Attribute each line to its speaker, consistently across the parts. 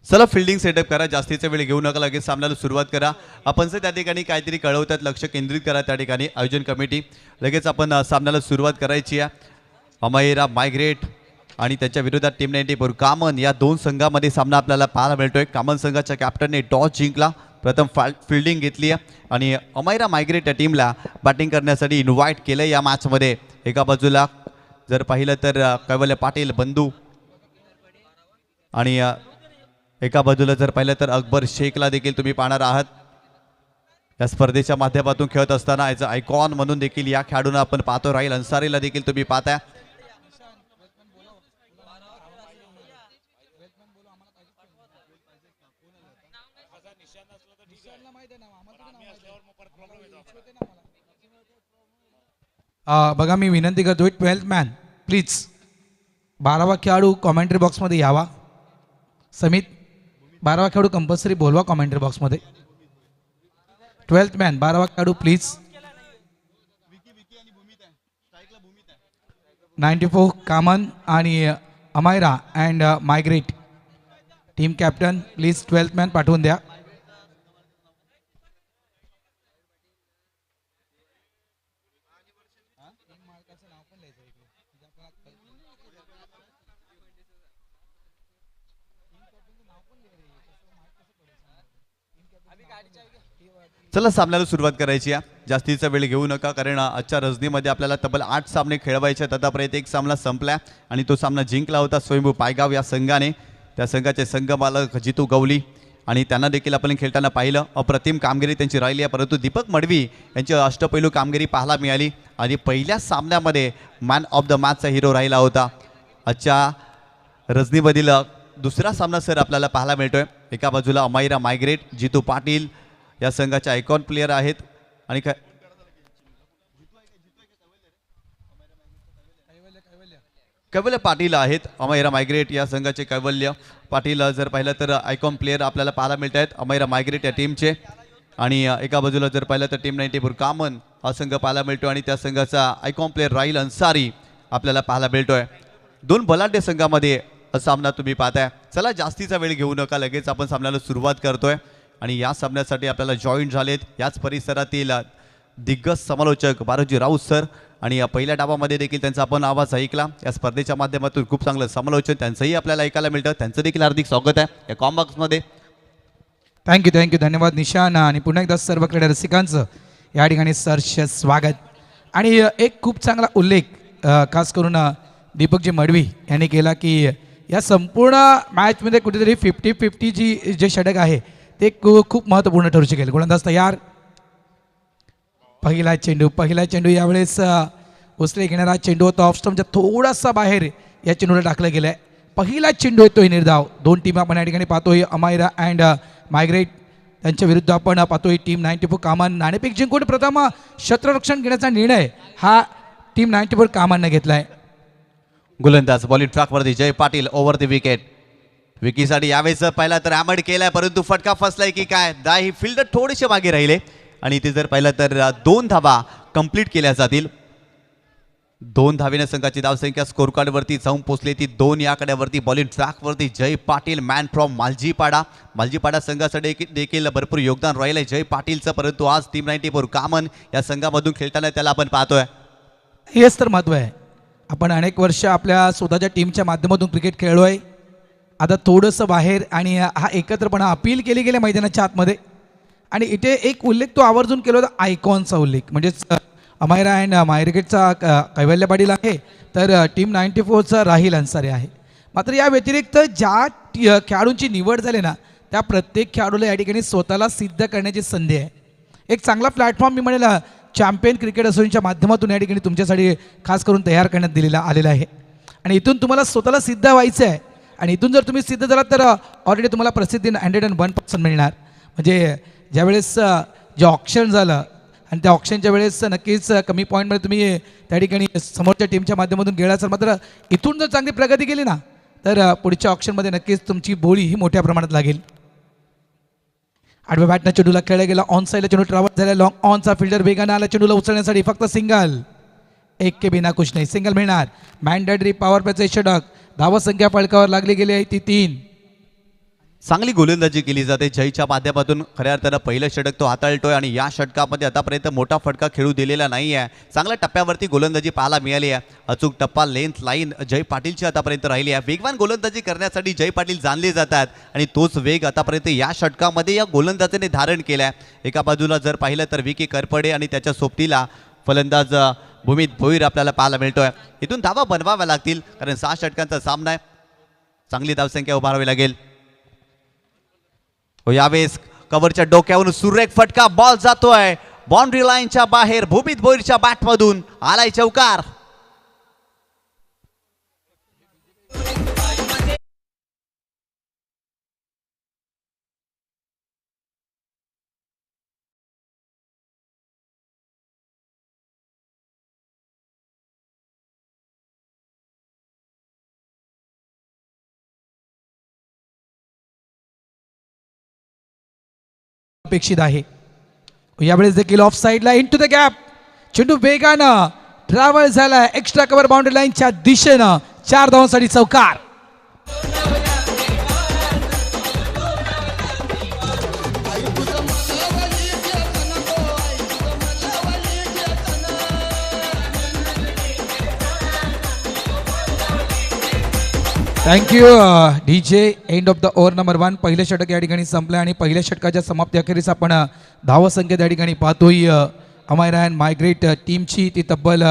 Speaker 1: चला fielding setup करा, जास्तीचा वेळ घेऊ नका, लगेच सामन्याला सुरुवात करा. आपण त्या ठिकाणी काहीतरी कळवतात, लक्ष केंद्रित करा त्या ठिकाणी आयोजन कमिटी. लगेच आपण सामन्याला सुरुवात करायची आहे. अमायरा मायग्रेट आणि त्याच्या विरोधात टीम 94 कामन या दोन संघामध्ये सामना आपल्याला पाहायला मिळतोय. कामन संघाच्या कॅप्टनने टॉस जिंकला, प्रथम फिल्डिंग घेतली आहे आणि अमायरा मायग्रेट या टीमला बॅटिंग करण्यासाठी इन्व्हाइट केलं या मॅचमध्ये. एका बाजूला जर पाहिलं तर कैवल्य पाटील बंधू आणि एका बाजूला जर पाहिलं तर अकबर शेखला देखील तुम्ही पाहणार आहात. या स्पर्धेच्या माध्यमातून खेळत असताना याचा आयकॉन म्हणून देखील या खेळाडूंना आपण पाहतो. राहिल अन्सारीला देखील तुम्ही पाहताय.
Speaker 2: बघा मी विनंती करतोय 12th मॅन प्लीज 12वा खेळाडू कॉमेंट्री बॉक्समध्ये यावा. समित 12वा खेळाडू कंपल्सरी बोलवा कॉमेंट्री बॉक्समध्ये. 12th मॅन 12वा खेळाडू प्लीज. 94 कामन आणि Amaira and migrate team captain please 12th man पाठवून द्या.
Speaker 1: चला सामन्याला सुरुवात करायची आहे. जास्तीचा वेळ घेऊ नका, कारण आजच्या रजनीमध्ये आपल्याला तब्बल 8 सामने खेळवायचे आहेत. आतापर्यंत एक सामना संपला आणि तो सामना जिंकला होता स्वयंभू पायगाव या संघाने. त्या संघाचे संघमालक जितू गवली आणि त्यांना देखील आपण खेळताना पाहिलं. अप्रतिम कामगिरी त्यांची राहिली आहे, परंतु दीपक मडवी यांची अष्टपैलू कामगिरी पाहायला मिळाली आणि पहिल्या सामन्यामध्ये मॅन ऑफ द मॅचचा हिरो राहिला होता. आजच्या रजनीमधील दुसरा सामना सर आपल्याला पाहायला मिळतोय. एका बाजूला अमायरा मायग्रेट जितू पाटील या संघाचे आयकॉन प्लेयर आहेत आणि कैवल्य पाटील आहेत. अमायरा मायग्रेट या संघाचे कैवल्य पाटील जर पाहिलं तर आयकॉन प्लेयर आपल्याला पाहायला मिळत आहेत अमायरा मायग्रेट या टीमचे. आणि एका बाजूला जर पाहिलं तर टीम 94 कामन हा संघ पाहायला मिळतो आणि त्या संघाचा आयकॉन प्लेयर राहिल अन्सारी आपल्याला पाहायला मिळतोय. दोन बलाढ्य संघामध्ये सामना तुम्ही पाहताय. चला जास्तीचा वेळ घेऊ नका, लगेच आपण सामन्याला सुरुवात करतोय. आणि या सामन्यासाठी आपल्याला जॉईन झालेत याच परिसरातील दिग्गज समालोचक बारोजी राऊत सर आणि या पहिल्या डावामध्ये देखील त्यांचा आपण आवाज ऐकला. या स्पर्धेच्या माध्यमातून खूप चांगलं समालोचन त्यांचंही आपल्याला ऐकायला मिळतं. त्यांचं देखील हार्दिक स्वागत आहे या कॉम्बॉक्समध्ये.
Speaker 2: थँक्यू धन्यवाद निशान. आणि पुन्हा एकदा सर्व क्रीडा रसिकांचं या ठिकाणी सहर्ष स्वागत. आणि एक खूप चांगला उल्लेख खास करून दीपकजी मडवी यांनी केला की या संपूर्ण मॅचमध्ये कुठेतरी 50-50 जे षटक आहे ते खूप महत्त्वपूर्ण ठरू शकेल. गोलंदाज तयार. पहिला चेंडू यावेळेस उचले घेणारा चेंडू होता ऑफ स्टंपच्या थोडासा बाहेर या चेंडूला टाकलं गेलं आहे. पहिला चेंडू येतोय निर्धाव. दोन टीम आपण या ठिकाणी पाहतोय अमायरा अँड मायग्रेट त्यांच्या विरुद्ध आपण पाहतोय टीम 94 कामान. नाणेफेक जिंकून प्रथम क्षेत्ररक्षण घेण्याचा निर्णय हा टीम 94 कामांना घेतला आहे.
Speaker 1: गोलंदाज बॉलिंग ट्रॅकवरती Jay Patil over the wicket. विकीसाठी यावेळेस पहिला तर हॅमर्ड केलाय, परंतु फटका फसलाय की काय. ही फिल्डर थोडेसे मागे राहिले आणि ते जर पाहिलं तर 2 धावा कंप्लीट केल्या जातील. 2 धावेने संघाची धावसंख्या स्कोर कार्डवरती जाऊन पोहोचली ती 2 या आकड्यावरती. बॉलिंग ट्रॅकवरती जय पाटील मॅन फ्रॉम मालजीपाडा संघासाठी देखील भरपूर योगदान राहिलंय जय पाटीलचं, परंतु आज टीम 94 कामन या संघामधून खेळताना त्याला आपण पाहतोय.
Speaker 2: हेच तर महत्त्व आहे. आपण अनेक वर्ष आपल्या स्वतःच्या टीमच्या माध्यमातून क्रिकेट खेळलोय. आता थोडंसं बाहेर आणि हा एकत्रपणा अपील केली गेल्या मैदानाच्या आतमध्ये. आणि इथे एक उल्लेख तो आवर्जून केला होता आयकॉनचा उल्लेख, म्हणजेच अमायरा अँड मायग्रेटचा कैवल्य पाटील आहे तर टीम 94चा राहिल अन्सारी आहे. मात्र या व्यतिरिक्त ज्या खेळाडूंची निवड झाली ना त्या प्रत्येक खेळाडूला या ठिकाणी स्वतःला सिद्ध करण्याची संधी आहे. एक चांगला प्लॅटफॉर्म मी म्हणेल चॅम्पियन क्रिकेट असोसिएशनच्या माध्यमातून या ठिकाणी तुमच्यासाठी खास करून तयार करण्यात आलेला आहे. आणि इथून तुम्हाला स्वतःला सिद्ध व्हायचं आहे आणि इथून जर तुम्ही सिद्ध झालात तर ऑलरेडी तुम्हाला प्रसिद्धी 101% मिळणार. म्हणजे ज्यावेळेस जे ऑप्शन झालं आणि त्या ऑप्शनच्या वेळेस नक्कीच कमी पॉईंटमध्ये तुम्ही त्या ठिकाणी समोरच्या टीमच्या माध्यमातून गेला असाल. मात्र इथून जर चांगली प्रगती केली ना तर पुढच्या ऑप्शनमध्ये नक्कीच तुमची बोली ही मोठ्या प्रमाणात लागेल. आडव्या बॅटनं चेंडूला खेळला गेला. ऑन साईडला चेंडू ट्रॅव्हल झाला. लॉंग ऑनचा फिल्डर वेगानं आला चेंडूला उचलण्यासाठी. फक्त सिंगल एक के बिना कुछ नाही. सिंगल मिळणार. मॅन्डेटरी पॉवर प्लेचे षटक. धावसंख्या फलकावर लागली गेली आहे ती 3.
Speaker 1: चांगली गोलंदाजी केली जाते जयच्या माध्यमातून. खऱ्या अर्थानं पहिलं षटक तो हाताळतोय आणि या षटकामध्ये आतापर्यंत मोठा फटका खेळू दिलेला नाही आहे. चांगल्या टप्प्यावरती गोलंदाजी पाहायला मिळाली आहे. अचूक टप्पा लेंथ लाईन जय पाटीलची आतापर्यंत राहिली आहे. वेगवान गोलंदाजी करण्यासाठी जय पाटील जाणले जातात आणि तोच वेग आतापर्यंत या षटकामध्ये या गोलंदाजीने धारण केला आहे. एका बाजूला जर पाहिलं तर विकी करपडे आणि त्याच्या सोबतीला फलंदाज भूमित भोईर आपल्याला पाहायला मिळतोय. इथून धावा बनवाव्या लागतील कारण 6 षटकांचा सामना आहे. चांगली धावसंख्या उभारावी लागेल. यावेळेस कव्हरच्या डोक्यावरून सुरेख फटका. बॉल जातोय बाउंड्री लाईनच्या बाहेर. भूमित भोईरच्या बॅटमधून आलाय चौकार.
Speaker 2: अपेक्षित आहे. यावेळेस देखील ऑफ साइडला इन टू द गॅप. चेंडू वेगानं ट्रॅव्हल झाला एक्स्ट्रा कव्हर बाउंड्री लाईनच्या दिशेनं. 4 धावांसाठी चौकार. Thank you DJ. End of the over number 1. पहिलं षटक या ठिकाणी संपलं आणि पहिल्या षटकाच्या समाप्ती अखेरीस आपण धावसंख्या त्या ठिकाणी पाहतोय. अमायरा अँड मायग्रेट टीमची ती तब्बल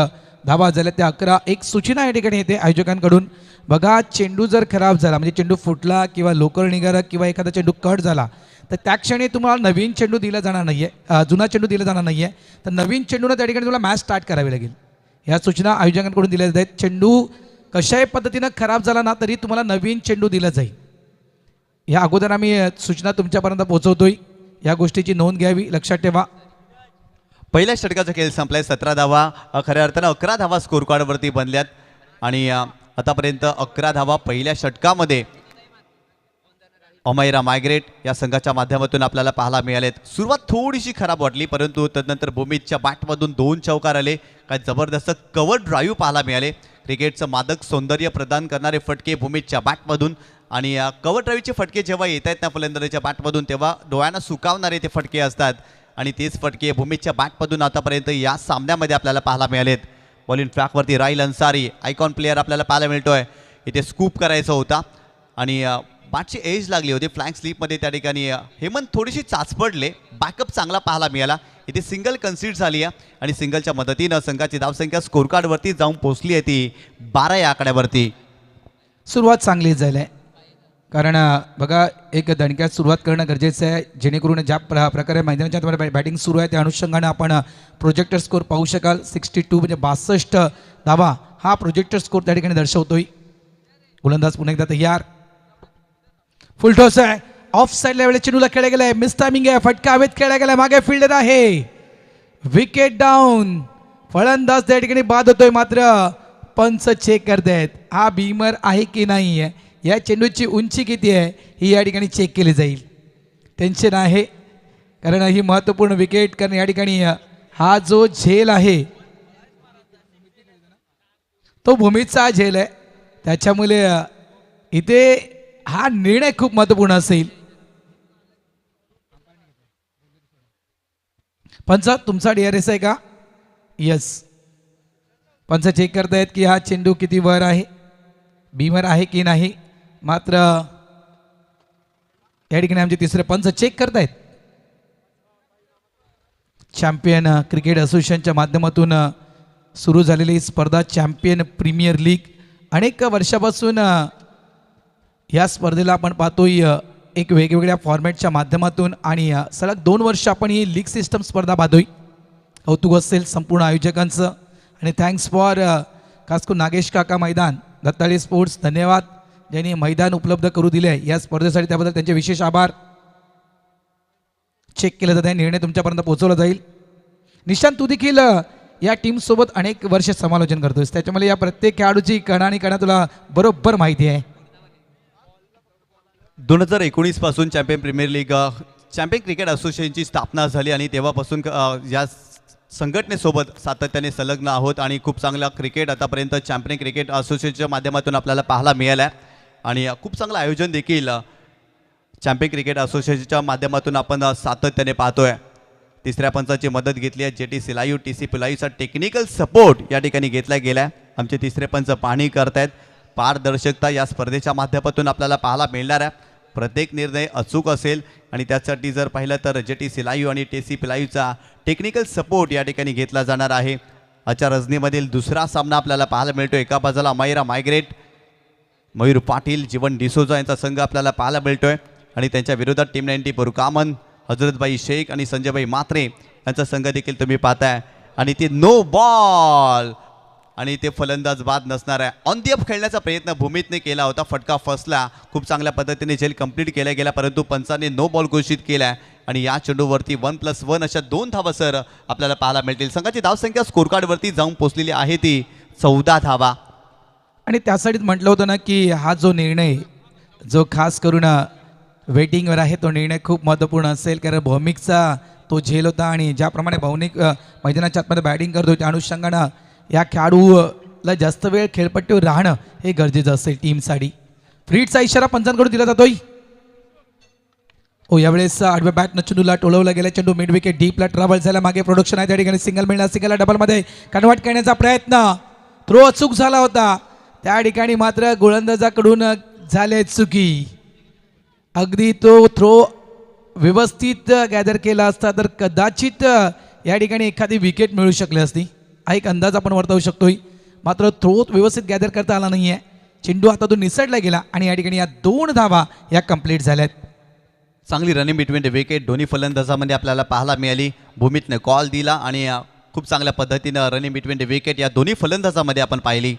Speaker 2: धावा झाल्या त्या 11. एक सूचना या ठिकाणी येते आयोजकांकडून. बघा चेंडू जर खराब झाला म्हणजे चेंडू फुटला किंवा लोकर निघाला किंवा एखादा चेंडू कट झाला तर त्या क्षणी तुम्हाला नवीन चेंडू दिला जाणार नाही आहे. जुना चेंडू दिला जाणार नाही आहे. तर नवीन चेंडूनं त्या ठिकाणी तुम्हाला मॅच स्टार्ट करावी लागेल. ह्या सूचना आयोजकांकडून दिल्या जात आहेत. चेंडू कशाही पद्धतीनं खराब झाला ना तरी तुम्हाला नवीन चेंडू दिला जाईल. या अगोदर आम्ही सूचना तुमच्यापर्यंत पोहोचवतोय. या गोष्टीची नोंद घ्यावी, लक्षात ठेवा.
Speaker 1: पहिल्या षटकाचा खेळ संपलाय. 17 धावा खऱ्या अर्थानं 11 धावा स्कोर कार्डवरती बनल्यात आणि आतापर्यंत 11 धावा पहिल्या षटकामध्ये अमायरा मायग्रेट या संघाच्या माध्यमातून आपल्याला पाहायला मिळालेत. सुरुवात थोडीशी खराब वाटली परंतु तदनंतर भूमितच्या बॅटमधून 2 चौकार आले. काय जबरदस्त कव्हर ड्राईव्ह पाहायला मिळाले. क्रिकेटचं मादक सौंदर्य प्रदान करणारे फटके भूमितच्या बॅटमधून आणि कव्हर ड्राईव्हचे फटके जेव्हा येत आहेत ना फलंदाजाच्या बॅटमधून तेव्हा डोळ्यांना सुकावणारे ते फटके असतात आणि तेच फटके भूमितच्या बॅटमधून आतापर्यंत या सामन्यामध्ये आपल्याला पाहायला मिळालेत. बॉलिंग ट्रॅकवरती राहिल अन्सारी आयकॉन प्लेअर आपल्याला पाहायला मिळतोय. इथे स्कूप करायचा होता आणि बॅटची एज लागली होती. फ्लँक स्लीपमध्ये त्या ठिकाणी हेमंत थोडीशी चाचपडले. बॅकअप चांगला पाहायला मिळाला. इथे सिंगल कन्सीड झाली आहे आणि सिंगलच्या मदतीनं संघाची धावसंख्या स्कोर कार्डवरती जाऊन पोहोचली आहे ती 12 या आकड्यावरती.
Speaker 2: सुरुवात चांगली झाली आहे कारण बघा एक दणक्यात सुरुवात करणं गरजेचं आहे जेणेकरून ज्या प्रकारे मैदानाच्या तुम्हाला बॅटिंग सुरू आहे त्या अनुषंगाने आपण प्रोजेक्टर स्कोर पाहू शकाल. 62 म्हणजे 62 धावा हा प्रोजेक्टर स्कोर त्या ठिकाणी दर्शवतोय. गोलंदाज पुन्हा एकदा तयार. फुल टॉस आहे. ऑफ साईडला वेळेस चेंडूला खेळला गेलाय. मिस टायमिंग आहे. फटका हवेत खेळला गेलाय. मागे फिल्डर आहे. Wicket down. फलंदाज त्या ठिकाणी बाद होतोय मात्र पंच चेक करतायत हा बीमर आहे की नाही आहे. या चेंडूची उंची किती आहे ही या ठिकाणी चेक केली जाईल. टेन्शन आहे कारण ही महत्त्वपूर्ण विकेट कारण या ठिकाणी हा जो झेल आहे तो भूमीचा झेल आहे त्याच्यामुळे इथे हा निर्णय खूप महत्त्वपूर्ण असेल. पंच तुमचा DRS आहे का? यस. पंच चेक करतायत की हा चेंडू किती वर आहे बीमर आहे की नाही. मात्र या ठिकाणी आमचे तिसरे पंच चेक करतायत. चॅम्पियन क्रिकेट असोसिएशनच्या माध्यमातून सुरू झालेली स्पर्धा चॅम्पियन प्रीमियर लीग अनेक वर्षापासून या स्पर्धेला आपण पाहतोय एक वेगवेगळ्या फॉर्मॅटच्या माध्यमातून आणि सलग 2 वर्ष आपण ही लीग सिस्टम स्पर्धा पाहतोय. कौतुक असेल संपूर्ण आयोजकांचं आणि थँक्स फॉर खास करून नागेश काका मैदान दत्ताळे स्पोर्ट्स धन्यवाद ज्यांनी मैदान उपलब्ध करू दिले या स्पर्धेसाठी त्याबद्दल त्यांचे विशेष आभार. चेक केलं जात आहे. निर्णय तुमच्यापर्यंत पोहोचवला जाईल. निशांत तू देखील या टीमसोबत अनेक वर्ष समालोचन करतोस त्याच्यामुळे या प्रत्येक खेळाडूची कणा आणि कणा तुला बरोबर माहिती आहे.
Speaker 1: 2019 पासून champion premier league champion cricket असोसिएशनची स्थापना झाली आणि तेव्हापासून या संघटनेसोबत सातत्याने संलग्न आहोत आणि खूप चांगला क्रिकेट आतापर्यंत चॅम्पियन क्रिकेट असोसिएशनच्या माध्यमातून आपल्याला पाहायला मिळालं आहे आणि खूप चांगलं आयोजन देखील चॅम्पियन क्रिकेट असोसिएशनच्या माध्यमातून आपण सातत्याने पाहतोय. तिसऱ्या पंचाची मदत घेतली आहे. JT सिलायू TC पिलायूचा टेक्निकल सपोर्ट या ठिकाणी घेतला गेला आहे. आमचे तिसरे पंच पाहणी करतायत. पारदर्शकता या स्पर्धेच्या माध्यमातून आपल्याला पाहायला मिळणार आहे. प्रत्येक निर्णय अचूक असेल आणि त्यासाठी जर पाहिलं तर JT सिलायू आणि TC पिलायूचा टेक्निकल सपोर्ट या ठिकाणी घेतला जाणार आहे. आजच्या रजनीमधील दुसरा सामना आपल्याला पाहायला मिळतो. एका बाजूला अमायरा मायग्रेट मयूर पाटील जीवन डिसोजा यांचा संघ आपल्याला पाहायला मिळतोय आणि त्यांच्या विरोधात टीम 90 बुरकामन हजरतभाई शेख आणि संजयभाई मात्रे यांचा संघ देखील तुम्ही पाहताय आणि ते नो बॉल आणि ते फलंदाज बाद नसणार आहे. ऑन दी अप खेळण्याचा प्रयत्न भूमीतने केला होता. फटका फसला. खूप चांगल्या पद्धतीने झेल कंप्लीट केला गेला परंतु पंचाने नो बॉल घोषित केला आणि या चेंडूवरती 1+1 अशा 2 धावा सर आपल्याला पाहायला मिळतील. संघाची धावसंख्या स्कोर कार्डवरती जाऊन पोहोचलेली आहे ती 14 धावा.
Speaker 2: आणि त्यासाठीच म्हटलं होतं ना की हा जो निर्णय जो खास करून वेटिंगवर आहे तो निर्णय खूप महत्त्वपूर्ण असेल कारण भौमिकचा तो झेल होता आणि ज्याप्रमाणे भौमिक मैदानाच्या आतमध्ये बॅटिंग करतो त्या अनुषंगानं या खेळाडूला जास्त वेळ खेळपट्टीवर राहणं हे गरजेचं असेल टीमसाठी. फ्रीडचा इशारा पंचांकडून दिला जातोय. यावेळेस आडव्या बॅटनं चेंडूला टोलवला गेला. चेंडू मिड विकेट डीपला ट्रॅव्हल झाला. मागे प्रोडक्शन आहे त्या ठिकाणी सिंगल मिळणार. सिंगलला डबलमध्ये कन्वर्ट करण्याचा प्रयत्न थ्रो अचूक झाला होता त्या ठिकाणी मात्र गोलंदाजाकडून झाले चुकी. अगदी तो थ्रो व्यवस्थित गॅदर केला असता तर कदाचित या ठिकाणी एखादी विकेट मिळू शकली असती हा एक अंदाज आपण वर्तवू शकतोय. मात्र थ्रो व्यवस्थित गॅदर करता आला नाहीये. चेंडू हातातून निसटला गेला आणि या ठिकाणी या 2 धावा या कंप्लीट झाल्यात.
Speaker 1: चांगली रनिंग बिटवीन द विकेट दोन्ही फलंदाजामध्ये आपल्याला पाहायला मिळाली. भूमीतने कॉल दिला आणि खूप चांगल्या पद्धतीनं रनिंग बिटवीन द विकेट या दोन्ही फलंदाजामध्ये आपण पाहिली.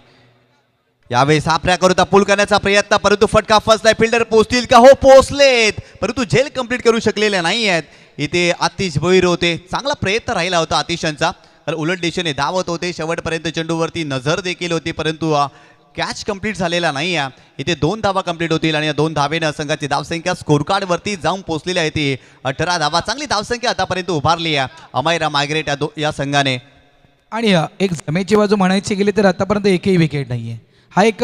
Speaker 1: यावेळेस हा प्रयाकरूता पूल करण्याचा प्रयत्न परंतु फटका फसलाय. फिल्डर पोहोचतील का? हो पोहोचलेत परंतु झेल कंप्लीट करू शकलेले नाही आहेत. इथे आतिश भोईर होते. चांगला प्रयत्न राहिला होता आतिशांचा. उलट दिशेने धावत होते. शेवटपर्यंत चेंडूवरती नजर देखील होती परंतु कॅच कंप्लीट झालेला नाही आहे. इथे 2 धावा कंप्लीट होतील आणि या 2 धावेनं संघाची धावसंख्या स्कोर कार्डवरती जाऊन पोहोचलेली आहे ती 18 धावा. चांगली धावसंख्या आतापर्यंत उभारली आहे अमायरा मायग्रेट या संघाने.
Speaker 2: आणि एक जमेची बाजू म्हणायची गेली तर आतापर्यंत एकही विकेट नाही आहे. हा एक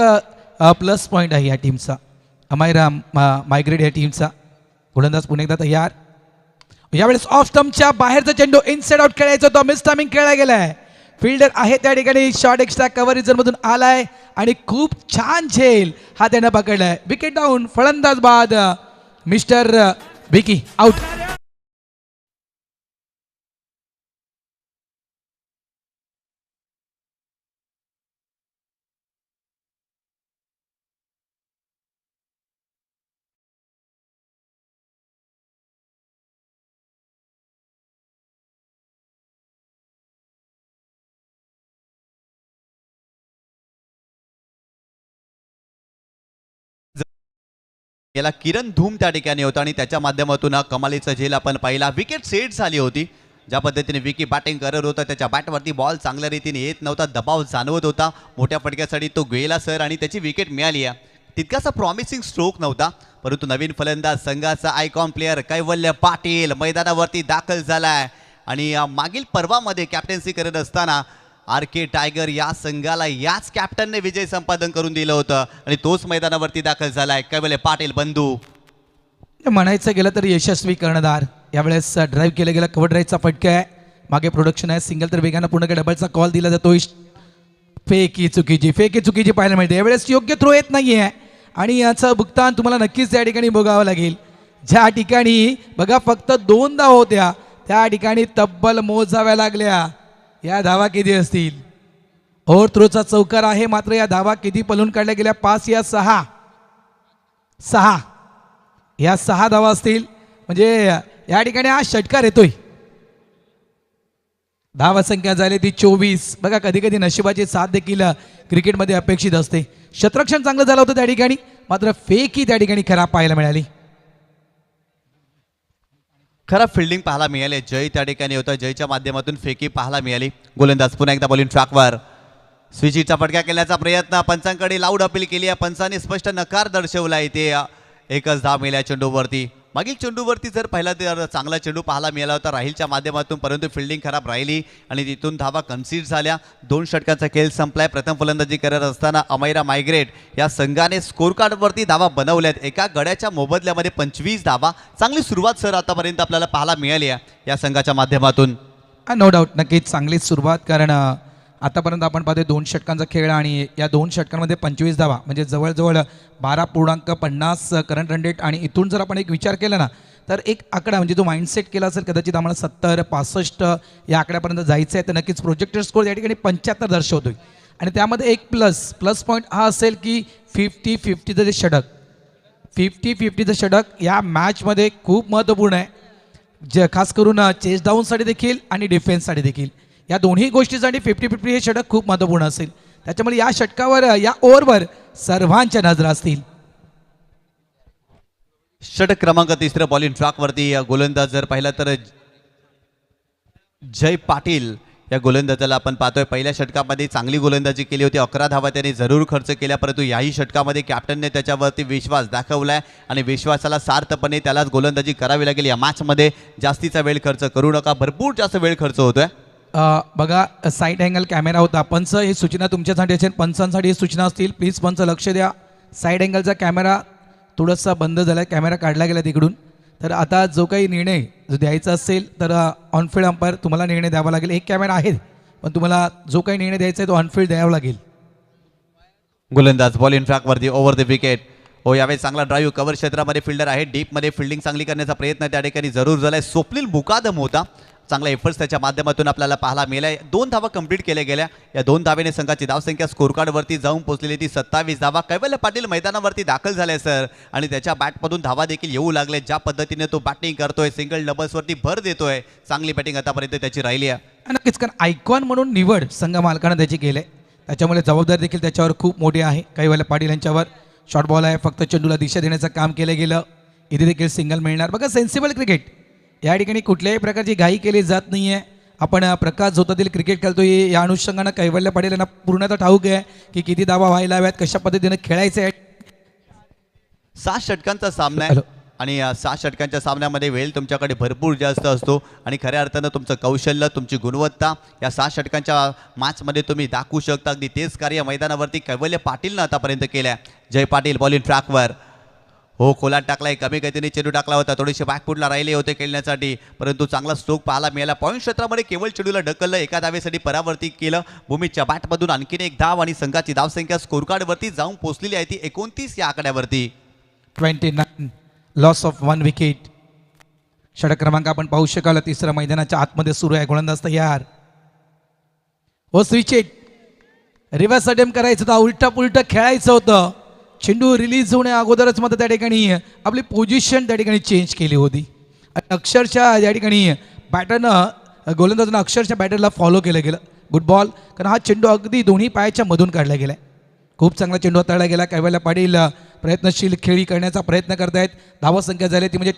Speaker 2: प्लस पॉईंट आहे या टीमचा. अमायरा मायग्रेट या टीमचा. गोलंदाज पुन्हा एकदा तयार. यावेळेस ऑफ स्टंपच्या बाहेरचा चेंडू इनसाइड आउट खेळायचा होता. मिस टायमिंग खेळला गेलाय. फिल्डर आहे त्या ठिकाणी शॉर्ट एक्स्ट्रा कव्हर रिझनमधून आलाय आणि खूप छान झेल हा त्यानं पकडलाय. Wicket down. फलंदाज बाद. Mister Vicky out.
Speaker 1: याला किरण धूम त्या ठिकाणी होता आणि त्याच्या माध्यमातून कमालीचा झेल आपण पाहिला. विकेट सेट झाली होती. ज्या पद्धतीने विकी बॅटिंग करत होता त्याच्या बॅटवरती बॉल चांगल्या रीतीने येत नव्हता. दबाव जाणवत होता. मोठ्या फटक्यासाठी तो गेला सर आणि त्याची विकेट मिळाली आहे. तितकासा प्रॉमिसिंग स्ट्रोक नव्हता परंतु नवीन फलंदाज संघाचा आयकॉन प्लेअर कैवल्य पाटील मैदानावरती दाखल झालाय आणि मागील पर्वामध्ये कॅप्टन्सी करत असताना RK टायगर या संघाला याच कॅप्टनने विजय संपादन करून दिलं होतं आणि तोच मैदानावरती दाखल झालाय कैवल्य पाटील बंधू.
Speaker 2: म्हणायचं गेलं तर यशस्वी कर्णधार. यावेळेस ड्राईव्ह केला गेला. कव्हर ड्राईव्हचा फटका आहे. मागे प्रोडक्शन आहे. सिंगल तर वेगानं पूर्ण डबलचा कॉल दिला जातो. फेकी चुकीची पाहायला मिळते. यावेळेस योग्य थ्रो येत नाहीये आणि याचं भुगतान तुम्हाला नक्कीच त्या ठिकाणी बघावं लागेल. ज्या ठिकाणी बघा फक्त 2 धावा होत्या त्या ठिकाणी तब्बल मोजाव्या लागल्या. या धावा किती असतील? ओव्हर थ्रोचा चौकार आहे मात्र या धावा किती पलून काढल्या गेल्या? 5 या 6 या 6 धावा असतील. म्हणजे या ठिकाणी हा षटकार येतोय. धावा संख्या झाली ती 24. बघा कधी कधी नशिबाची साथ देखील क्रिकेटमध्ये अपेक्षित असते. क्षेत्ररक्षण चांगलं झालं होतं त्या ठिकाणी मात्र फेक ही त्या ठिकाणी खराब पाहायला मिळाली.
Speaker 1: खराब फिल्डिंग पाहायला मिळाली. जय त्या ठिकाणी होता. जयच्या माध्यमातून फेकी पाहायला मिळाली. गोलंदाज पुन्हा एकदा बॉलिंग ट्रॅकवर. स्विचिचा फटका केल्याचा प्रयत्न पंचांकडे लाऊड अपील केली आहे. पंचांनी स्पष्ट नकार दर्शवला. इथे एकच धाव मिळाल्या चेंडूवरती. मागील चेंडूवरती जर पहिला तर चांगला चेंडू पाहायला मिळाला होता राहीलच्या माध्यमातून, परंतु फिल्डिंग खराब राहिली आणि तिथून धावा कन्सीड झाल्या. 2 षटकांचा खेळ संपलाय. प्रथम फलंदाजी करत असताना अमैरा मायग्रेट या संघाने स्कोर कार्डवरती धावा बनवल्यात. एका गड्याच्या मोबदल्यामध्ये 25 धावा. चांगली सुरुवात सर आतापर्यंत आपल्याला पाहायला मिळाली आहे या संघाच्या माध्यमातून.
Speaker 2: नो डाऊट, नक्कीच चांगलीच सुरुवात. कारण आतापर्यंत आपण पाहतोय 2 षटकांचा खेळ आणि या 2 षटकांमध्ये 25 धावा म्हणजे जवळजवळ 12.50 करंट रन रेट. आणि इथून जर आपण एक विचार केला ना तर एक आकडा म्हणजे जो माइंडसेट केला असेल कदाचित आम्हाला 70-65 या आकड्यापर्यंत जायचं आहे, तर नक्कीच प्रोजेक्टेड स्कोर या ठिकाणी 75 दर्शवतोय. आणि त्यामध्ये एक प्लस पॉईंट हा असेल की 50-50चं जे षटक 50-50चं षटक या मॅचमध्ये खूप महत्त्वपूर्ण आहे. जे खास करून चेस डाऊनसाठी देखील आणि डिफेन्ससाठी देखील या दोन्ही गोष्टीसाठी 50-50 हे षटक खूप महत्त्वपूर्ण असेल. त्याच्यामुळे या षटकावर या ओव्हरवर सर्वांच्या नजरा असतील.
Speaker 1: षटक क्रमांक 3 बॉलिंग ट्रॅकवरती गोलंदाज जर पाहिला तर जय पाटील या गोलंदाजाला आपण पाहतोय. पहिल्या षटकामध्ये चांगली गोलंदाजी केली होती. 11 धावा त्याने जरूर खर्च केल्या, परंतु याही षटकामध्ये कॅप्टनने त्याच्यावरती विश्वास दाखवलाय आणि विश्वासाला सार्थपणे त्यालाच गोलंदाजी करावी लागेल. या मॅचमध्ये जास्तीचा वेळ खर्च करू नका, भरपूर जास्त वेळ खर्च होतोय.
Speaker 2: बघा साईड अँगल कॅमेरा होता. पंच ही सूचना तुमच्यासाठी असेल, पंचांसाठी ही सूचना असतील. प्लीज पंच लक्ष द्या. साईड अँगलचा कॅमेरा थोडासा बंद झाला, कॅमेरा काढला गेला तिकडून. तर आता जो काही निर्णय जो द्यायचा असेल तर ऑनफिल्ड अंपायर तुम्हाला निर्णय द्यावा लागेल. एक कॅमेरा आहे पण तुम्हाला जो काही निर्णय द्यायचा आहे तो ऑनफिल्ड द्यावा लागेल.
Speaker 1: गोलंदाज बॉलिंग ट्रॅकवरती ओव्हर द विकेट. हो, यावेळी चांगला ड्राईव्ह कव्हर क्षेत्रामध्ये फिल्डर आहे. डीपमध्ये फिल्डिंग चांगली करण्याचा प्रयत्न त्या ठिकाणी जरूर झालाय. स्वप्नील मुकादम होता. चांगला एफर्ट्स त्याच्या माध्यमातून आपल्याला पाहायला मिळालाय. 2 धावा कंप्लीट केल्या गेल्या. या 2 धावेने संघाची धावसंख्या स्कोर कार्डवरती जाऊन पोहोचलेली ती 27 धावा. कैवल्य पाटील मैदानावरती दाखल झाले सर आणि त्याच्या बॅटमधून धावा देखील येऊ लागले. ज्या पद्धतीने तो बॅटिंग करतोय, सिंगल डबल्सवरती भर देतोय, चांगली बॅटिंग आतापर्यंत त्याची राहिली आहे.
Speaker 2: नक्कीच, कारण आयकॉन म्हणून निवड संघ मालकानं त्याची केले, त्याच्यामुळे जबाबदारी देखील त्याच्यावर खूप मोठी आहे. कैवल्य पाटील यांच्यावर शॉर्ट बॉल आहे, फक्त चेंडूला दिशा देण्याचं काम केलं गेलं. इथे देखील सिंगल मिळणार. बघा सेन्सिबल क्रिकेट, या ठिकाणी कुठल्याही प्रकारची घाई केली जात नाही आहे. आपण प्रकाश झोतातील क्रिकेट खेळतोय या अनुषंगानं कैवल्य पाटील यांना पूर्णतः ठाऊक आहे की किती धावा व्हायला हव्यात, कशा पद्धतीने खेळायचं आहे.
Speaker 1: 7 षटकांचा सामना आहे आणि या 7 षटकांच्या सामन्यामध्ये वेळ तुमच्याकडे भरपूर जास्त असतो आणि खऱ्या अर्थानं तुमचं कौशल्य, तुमची गुणवत्ता या 7 षटकांच्या मॅचमध्ये तुम्ही दाखवू शकता. अगदी तेच कार्य मैदानावरती कैवल्य पाटीलनं आतापर्यंत केलं आहे. जय पाटील बॉलिंग ट्रॅकवर. हो, खोलात टाकलाय, कमी गतीने चेंडू टाकला होता, थोडेसे बॅकफुटला राहिले होते खेळण्यासाठी, परंतु चांगला स्ट्रोक पाहायला मिळाला. पॉईंट क्षेत्रामध्ये केवळ चेंडूला ढकललं, एका धावेसाठी परावर्तित केलं. भूमीच्या बॅटमधून आणखीन एक धाव आणि संघाची धावसंख्या स्कोर कार्डवरती जाऊन पोहोचलेली आहे ती 29 या आकड्यावरती.
Speaker 2: 29 लॉस ऑफ 1 विकेट. षटक क्रमांक आपण पाहू शकाल 3 मैदानाच्या आतमध्ये सुरू आहे. गोलंदाज तयार. हो, स्विच इट, रिव्हर्स अटेम्प्ट करायचं होतं, उलटा पुलटं खेळायचं होतं. चेंडू रिलीज होण्या अगोदरच मात्र त्या ठिकाणी आपली पोझिशन त्या ठिकाणी चेंज केली होती. अक्षरशः या ठिकाणी बॅटरनं गोलंदाजानं अक्षरशः बॅटरला फॉलो केलं गेलं. गुड बॉल, कारण हा चेंडू अगदी दोन्ही पायाच्या मधून काढला गेला आहे. खूप चांगला चेंडू हाताळला गेला. कैवल्य पाटील प्रयत्नशील खेळी करण्याचा प्रयत्न करतायत. धावा संख्या झाली ती म्हणजे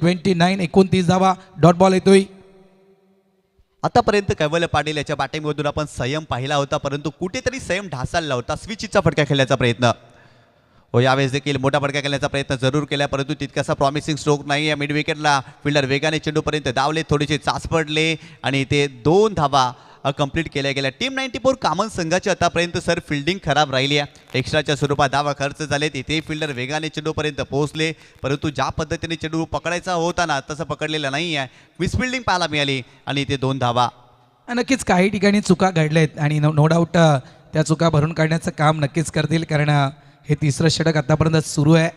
Speaker 2: 29 धावा. डॉट बॉल येतोय.
Speaker 1: आतापर्यंत कैवल्य पाटील याच्या बॅटिंगमधून आपण संयम पाहिला होता, परंतु कुठेतरी संयम ढासळला होता. स्विचचा फटका खेळण्याचा प्रयत्न. हो, यावेळेस देखील मोठा फटका खेळण्याचा प्रयत्न जरूर केला, परंतु तितकासा प्रॉमिसिंग स्ट्रोक नाही आहे. मिड विकेटला फिल्डर वेगाने चेंडूपर्यंत धावले, थोडेसे चाच पडले आणि ते 2 धावा कंप्लीट केल्या गेल्या. टीम 94 कामन संघाची आतापर्यंत सर फिल्डिंग खराब राहिली आहे. एक्स्ट्राच्या स्वरूपात धावा खर्च झाले. तिथे फिल्डर वेगाने चेंडूपर्यंत पोहोचले, परंतु ज्या पद्धतीने चेंडू पकडायचा होता ना तसं पकडलेला नाही आहे. मिसफिल्डिंग पाहायला मिळाली आणि ते 2 धावा.
Speaker 2: नक्कीच काही ठिकाणी चुका घडल्यात आणि नो डाऊट त्या चुका भरून काढण्याचं काम नक्कीच करतील, कारण हे 3रं षटक आतापर्यंत सुरू आहे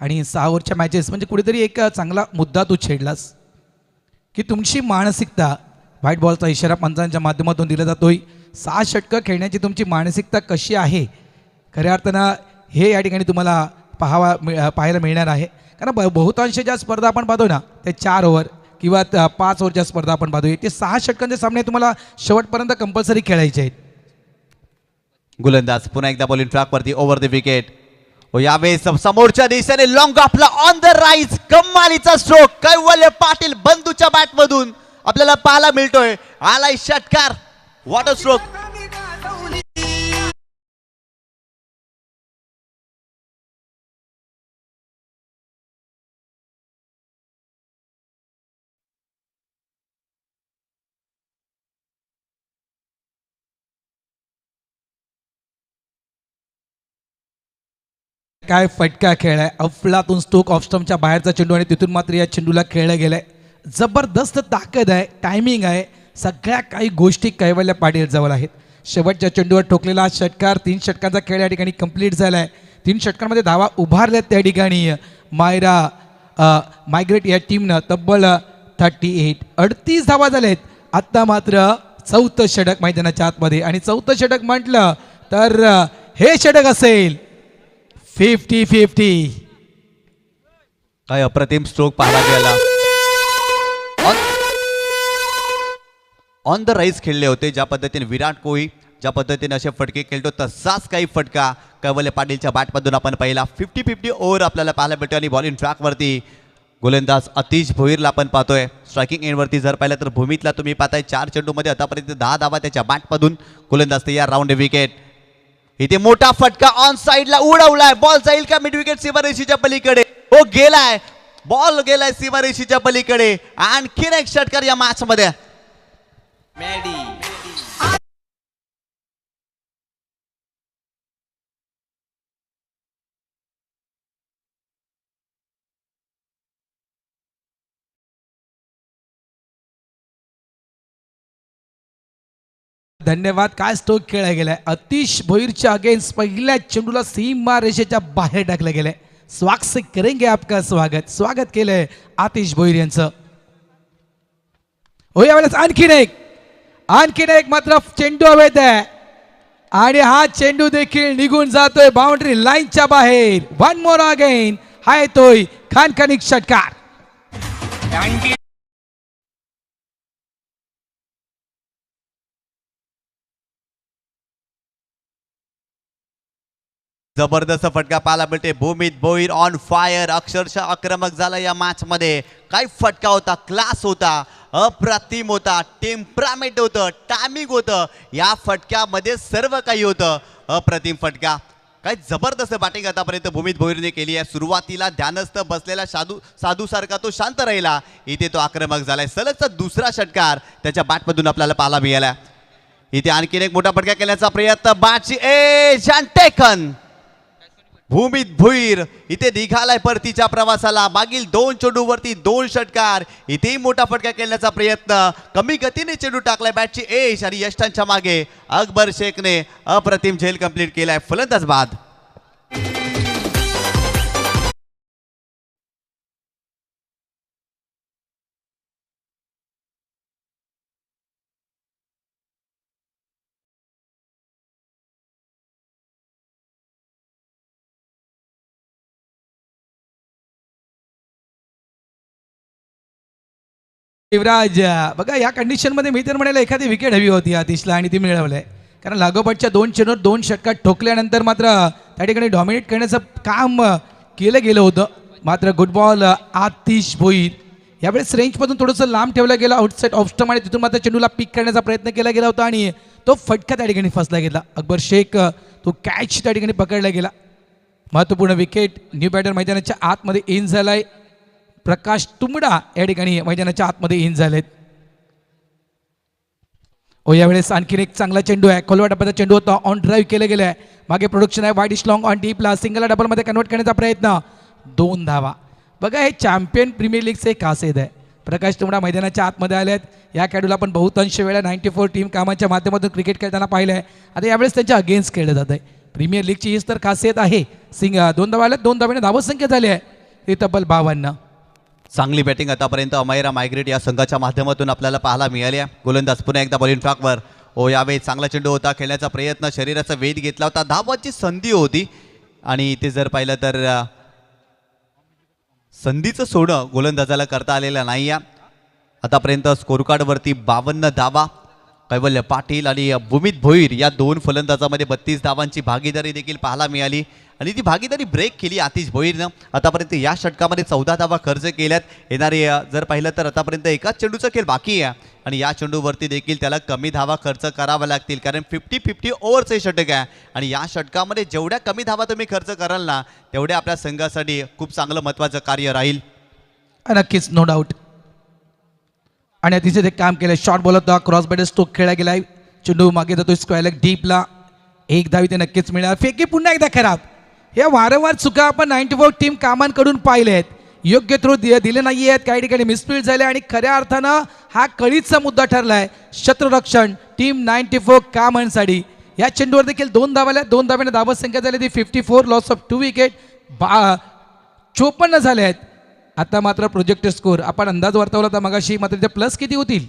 Speaker 2: आणि 6 ओव्हरच्या मॅचेस म्हणजे कुठेतरी एक चांगला मुद्दा तू छेडलास की तुमची मानसिकता, व्हाईट बॉलचा इशारा पंचांच्या माध्यमातून दिला जातोय. 6 षटकं खेळण्याची तुमची मानसिकता कशी आहे, खऱ्या अर्थानं हे या ठिकाणी तुम्हाला पाहायला मिळणार आहे. कारण बहुतांश ज्या स्पर्धा आपण पाहतो ना ते 4 ओव्हर किंवा 5 ओव्हरच्या स्पर्धा आपण पाहतोय, ते 6 षटकांचे सामने तुम्हाला शेवटपर्यंत कंपल्सरी खेळायचे आहेत.
Speaker 1: गोलंदाज पुन्हा एकदा बॉलिंग ट्रॅकवरती ओव्हर द विकेट. यावेळेस समोरच्या दिशेने लॉंग ऑफला ऑन द राईज कमालीचा स्ट्रोक कैवल्य पाटील बंधूच्या बॅटमधून आपल्याला पाहायला मिळतोय. आलाय षटकार, वॉटर स्ट्रोक.
Speaker 2: काय फटका खेळ आहे. अफलातून स्टोक ऑफस्टमच्या बाहेरचा चेंडू आणि तिथून मात्र या चेंडूला खेळलं गेलंय. जबरदस्त ताकद आहे, टायमिंग आहे, सगळ्या काही गोष्टी कैवल्य पाटील जवळ आहेत. शेवटच्या चेंडूवर ठोकलेला षटकार, 3 षटकांचा खेळ या ठिकाणी कंप्लीट झाला आहे. 3 षटकांमध्ये धावा उभारल्यात त्या ठिकाणी मायग्रेट या टीमनं तब्बल 38 धावा झालेत. आत्ता मात्र 4थं षटक मैदानाच्या आतमध्ये आणि 4थं षटक म्हटलं तर हे षटक असेल 50-50.
Speaker 1: काय अप्रतिम स्ट्रोक पाहायला गेला. ऑन द राईज खेळले होते. ज्या पद्धतीने विराट कोहली ज्या पद्धतीने असे फटके खेळतो तसाच काही फटका कैवल्य पाटीलच्या बॅटमधून आपण पाहिला. 50-50 ओव्हर आपल्याला पाहायला भेटतो आणि बॉलिंग ट्रॅकवरती गोलंदाज आतिश भोईरला आपण पाहतोय. स्ट्रायकिंग एंडवरती जर पाहिलं तर भूमीतला तुम्ही पाहताय 4 चेंडूमध्ये आतापर्यंत 10 धावा त्याच्या बॅटमधून. गोलंदाज तयार, राऊंड विकेट. इथे मोठा फटका ऑन साइडला उडवलाय. बॉल जाईल का मिड विकेट सीमारेषेच्या पलीकडे? हो, गेलाय. बॉल गेलाय सीमारेषेच्या पलीकडे. आणखीन एक षटकार या मॅच मध्ये.
Speaker 2: धन्यवाद. काय स्ट्रोक खेळला गेलाय. आतिश भोईरच्या अगेन्स्ट पहिल्या चेंडूला सीमा रेषेच्या बाहेर टाकलं गेलंय. स्वागत से करेंगे आपका स्वागत केलंय आतिश भोईर यांचं. हो, यावेळेस आणखीन एक मात्र चेंडू हवेत आहे आणि हा चेंडू देखील निघून जातोय बाउंड्री लाईनच्या बाहेर. One more again. हा येतोय खानखानिक षटकार.
Speaker 1: जबरदस्त फटका पाहायला मिळते. Bhumit Bhoir on fire. अक्षरशः आक्रमक झाला या मॅच मध्ये. काय फटका होता, क्लास होता, अप्रतिम होता, टेम्परामेंट होतं, टायमिंग होतं. या फटक्यामध्ये सर्व काही होतं. अप्रतिम फटका. काय जबरदस्त बॅटिंग आतापर्यंत भूमित भोईरने केली आहे. सुरुवातीला ध्यानस्थ बसलेला साधू सारखा तो शांत राहिला. इथे तो आक्रमक झालाय. सलगचा दुसरा षटकार त्याच्या बॅटमधून आपल्याला पाहायला मिळाला. इथे आणखीन एक मोठा फटका केल्याचा प्रयत्न. बॅटची edge and taken. Bhumit Bhoir इथे निघालाय परतीच्या प्रवासाला. मागील 2 चेंडूवरती 2 षटकार. इथेही मोठा फटका खेळण्याचा प्रयत्न. कमी गतीने चेंडू टाकलाय. बॅटची एज आणि यष्टांच्या मागे अकबर शेखने अप्रतिम झेल कंप्लीट केलाय. फलंदाज बाद.
Speaker 2: युवराज, बघा या कंडिशन मध्ये मी तर म्हणाला एखादी विकेट हवी होती आतिशला आणि ती मिळवलंय. कारण लागोपाठच्या 2 चेंडूवर 2 षटकार ठोकल्यानंतर मात्र त्या ठिकाणी डॉमिनेट करण्याचं काम केलं गेलं होतं. मात्र गुड बॉल आतिश भोईर. यावेळेस रेंजमधून थोडंसं लांब ठेवलं गेलं आउटसाइड ऑफस्टम आणि तिथून मात्र चेंडूला पिक करण्याचा प्रयत्न केला गेला होता आणि तो फटका त्या ठिकाणी फसला गेला. अकबर शेख तो कॅच त्या ठिकाणी पकडला गेला. महत्त्वपूर्ण विकेट. न्यू बॅटर मैदानाच्या आतमध्ये इन झालाय. प्रकाश तुंबडा या ठिकाणी मैदानाच्या आतमध्ये इन झालेत. यावेळेस आणखीन एक चांगला चेंडू आहे. खोलवा डब्याचा चेंडू होता. ऑन ड्राईव्ह केलं गेलं आहे. मागे प्रोडक्शन आहे. वाईड इश लॉंग ऑन डीपला सिंगल डबलमध्ये कन्वर्ट करण्याचा प्रयत्न. 2 धावा. बघा हे चॅम्पियन प्रीमियर लीगचे एक खासियत आहे. प्रकाश तुंबडा मैदानाच्या आतमध्ये आले आहेत. या खेळाडूला आपण बहुतांश वेळा 94 टीम कामाच्या माध्यमातून क्रिकेट खेळताना पाहिलं आहे. आता यावेळेस त्यांच्या अगेन्स्ट खेळलं जात आहे. प्रीमियर लीगची हीच तर खासियत आहे. 2 धावा आल्या. 2 धाव्याने धावसंख्या झाली आहे ती तब्बल 52.
Speaker 1: चांगली बॅटिंग आतापर्यंत अमायरा मायग्रेट या संघाच्या माध्यमातून आपल्याला पाहायला मिळाली आहे. गोलंदाज पुन्हा एकदा बॉलिंग ट्रॅकवर. यावेळी चांगला चेंडू होता. खेळण्याचा प्रयत्न, शरीराचा वेध घेतला होता. धावाची संधी होती आणि इथे जर पाहिलं तर संधीचं सोडं गोलंदाजाला करता आलेलं नाही आहे. आतापर्यंत स्कोर कार्डवरती 52 धावा. कैवल्य पाटील आणि भूमित भोईर या 2 फलंदाजामध्ये 32 धावांची भागीदारी देखील पाहायला मिळाली आणि ती भागीदारी ब्रेक केली आतिश भोईरनं. आतापर्यंत या षटकामध्ये 14 धावा खर्च केल्यात. येणारे जर पाहिलं तर आतापर्यंत एकाच चेंडूचा खेळ बाकी आहे आणि या चेंडूवरती देखील त्याला कमी धावा खर्च कराव्या लागतील कारण 50-50 ओव्हरचे षटक आहे आणि या षटकामध्ये जेवढ्या कमी धावा तुम्ही खर्च कराल ना तेवढ्या आपल्या संघासाठी खूप चांगलं महत्त्वाचं कार्य राहील.
Speaker 2: नक्कीच, नो डाऊट. आणि अतिशय ते काम केलं. शॉर्ट बॉल होता. क्रॉस बॅटर स्ट्रोक खेळला गेलाय. चेंडू मागे जातो स्क्वेअर लेग डीपला. 1 धाव ते नक्कीच मिळणार. फेकी पुन्हा एकदा खराब. या वारंवार चुका आपण 94 टीम कामांकडून पाहिले आहेत. योग्य थ्रो दिले नाही आहेत, काही ठिकाणी मिसफील्ड झाले आणि खऱ्या अर्थानं हा कळीचा मुद्दा ठरला आहे. क्षेत्ररक्षण टीम 94 कामांसाठी या चेंडूवर देखील 2 धावा आल्या. 2 धाव्याने धावत संख्या झाली ती 54, लॉस ऑफ 2 विकेट. 54 झाले आहेत. आता मात्र प्रोजेक्टेड स्कोर आपण अंदाज वर्तवला होता मगाशी, मात्र ते प्लस किती होतील?